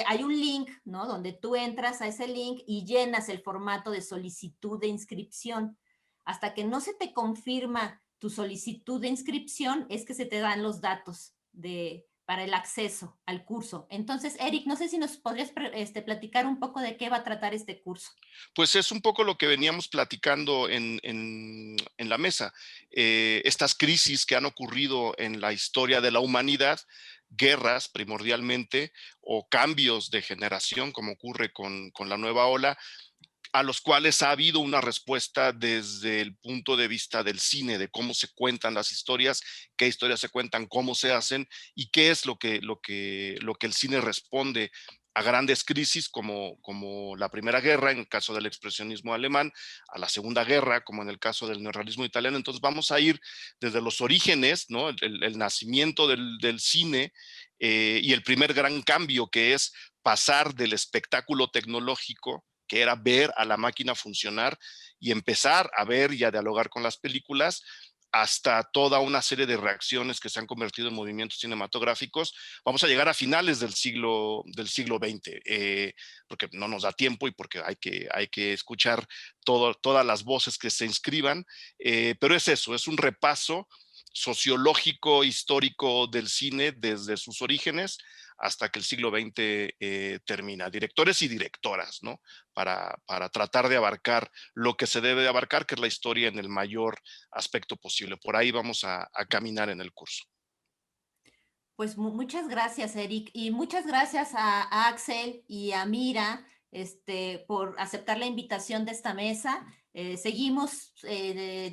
hay un link, ¿no? Donde tú entras a ese link y llenas el formato de solicitud de inscripción. Hasta que no se te confirma tu solicitud de inscripción, es que se te dan los datos para el acceso al curso. Entonces, Eric, no sé si nos podrías platicar un poco de qué va a tratar este curso. Pues es un poco lo que veníamos platicando en la mesa. Estas crisis que han ocurrido en la historia de la humanidad, guerras primordialmente, o cambios de generación, como ocurre con la nueva ola, a los cuales ha habido una respuesta desde el punto de vista del cine, de cómo se cuentan las historias, qué historias se cuentan, cómo se hacen y qué es lo que el cine responde a grandes crisis como la Primera Guerra, en el caso del expresionismo alemán, a la Segunda Guerra, como en el caso del neorrealismo italiano. Entonces vamos a ir desde los orígenes, ¿no? el nacimiento del cine, y el primer gran cambio, que es pasar del espectáculo tecnológico, que era ver a la máquina funcionar, y empezar a ver y a dialogar con las películas, hasta toda una serie de reacciones que se han convertido en movimientos cinematográficos. Vamos a llegar a finales del siglo XX, porque no nos da tiempo y porque hay que escuchar todas las voces que se inscriban, pero es eso, es un repaso sociológico, histórico del cine desde sus orígenes hasta que el siglo XX termina. Directores y directoras, ¿no? Para tratar de abarcar lo que se debe de abarcar, que es la historia en el mayor aspecto posible. Por ahí vamos a caminar en el curso. Pues muchas gracias, Eric, y muchas gracias a Axel y a Mira por aceptar la invitación de esta mesa. Seguimos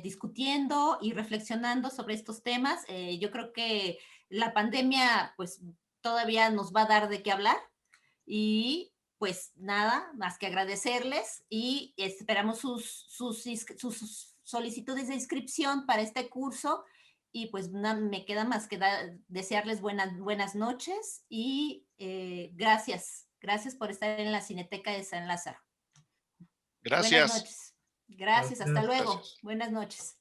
discutiendo y reflexionando sobre estos temas. Yo creo que la pandemia pues todavía nos va a dar de qué hablar, y pues nada, más que agradecerles, y esperamos sus solicitudes de inscripción para este curso. Y pues me queda más que desearles buenas noches y gracias por estar en la Cineteca de San Lázaro. Buenas Gracias. noches. Gracias, hasta Gracias. luego. Gracias. Buenas noches.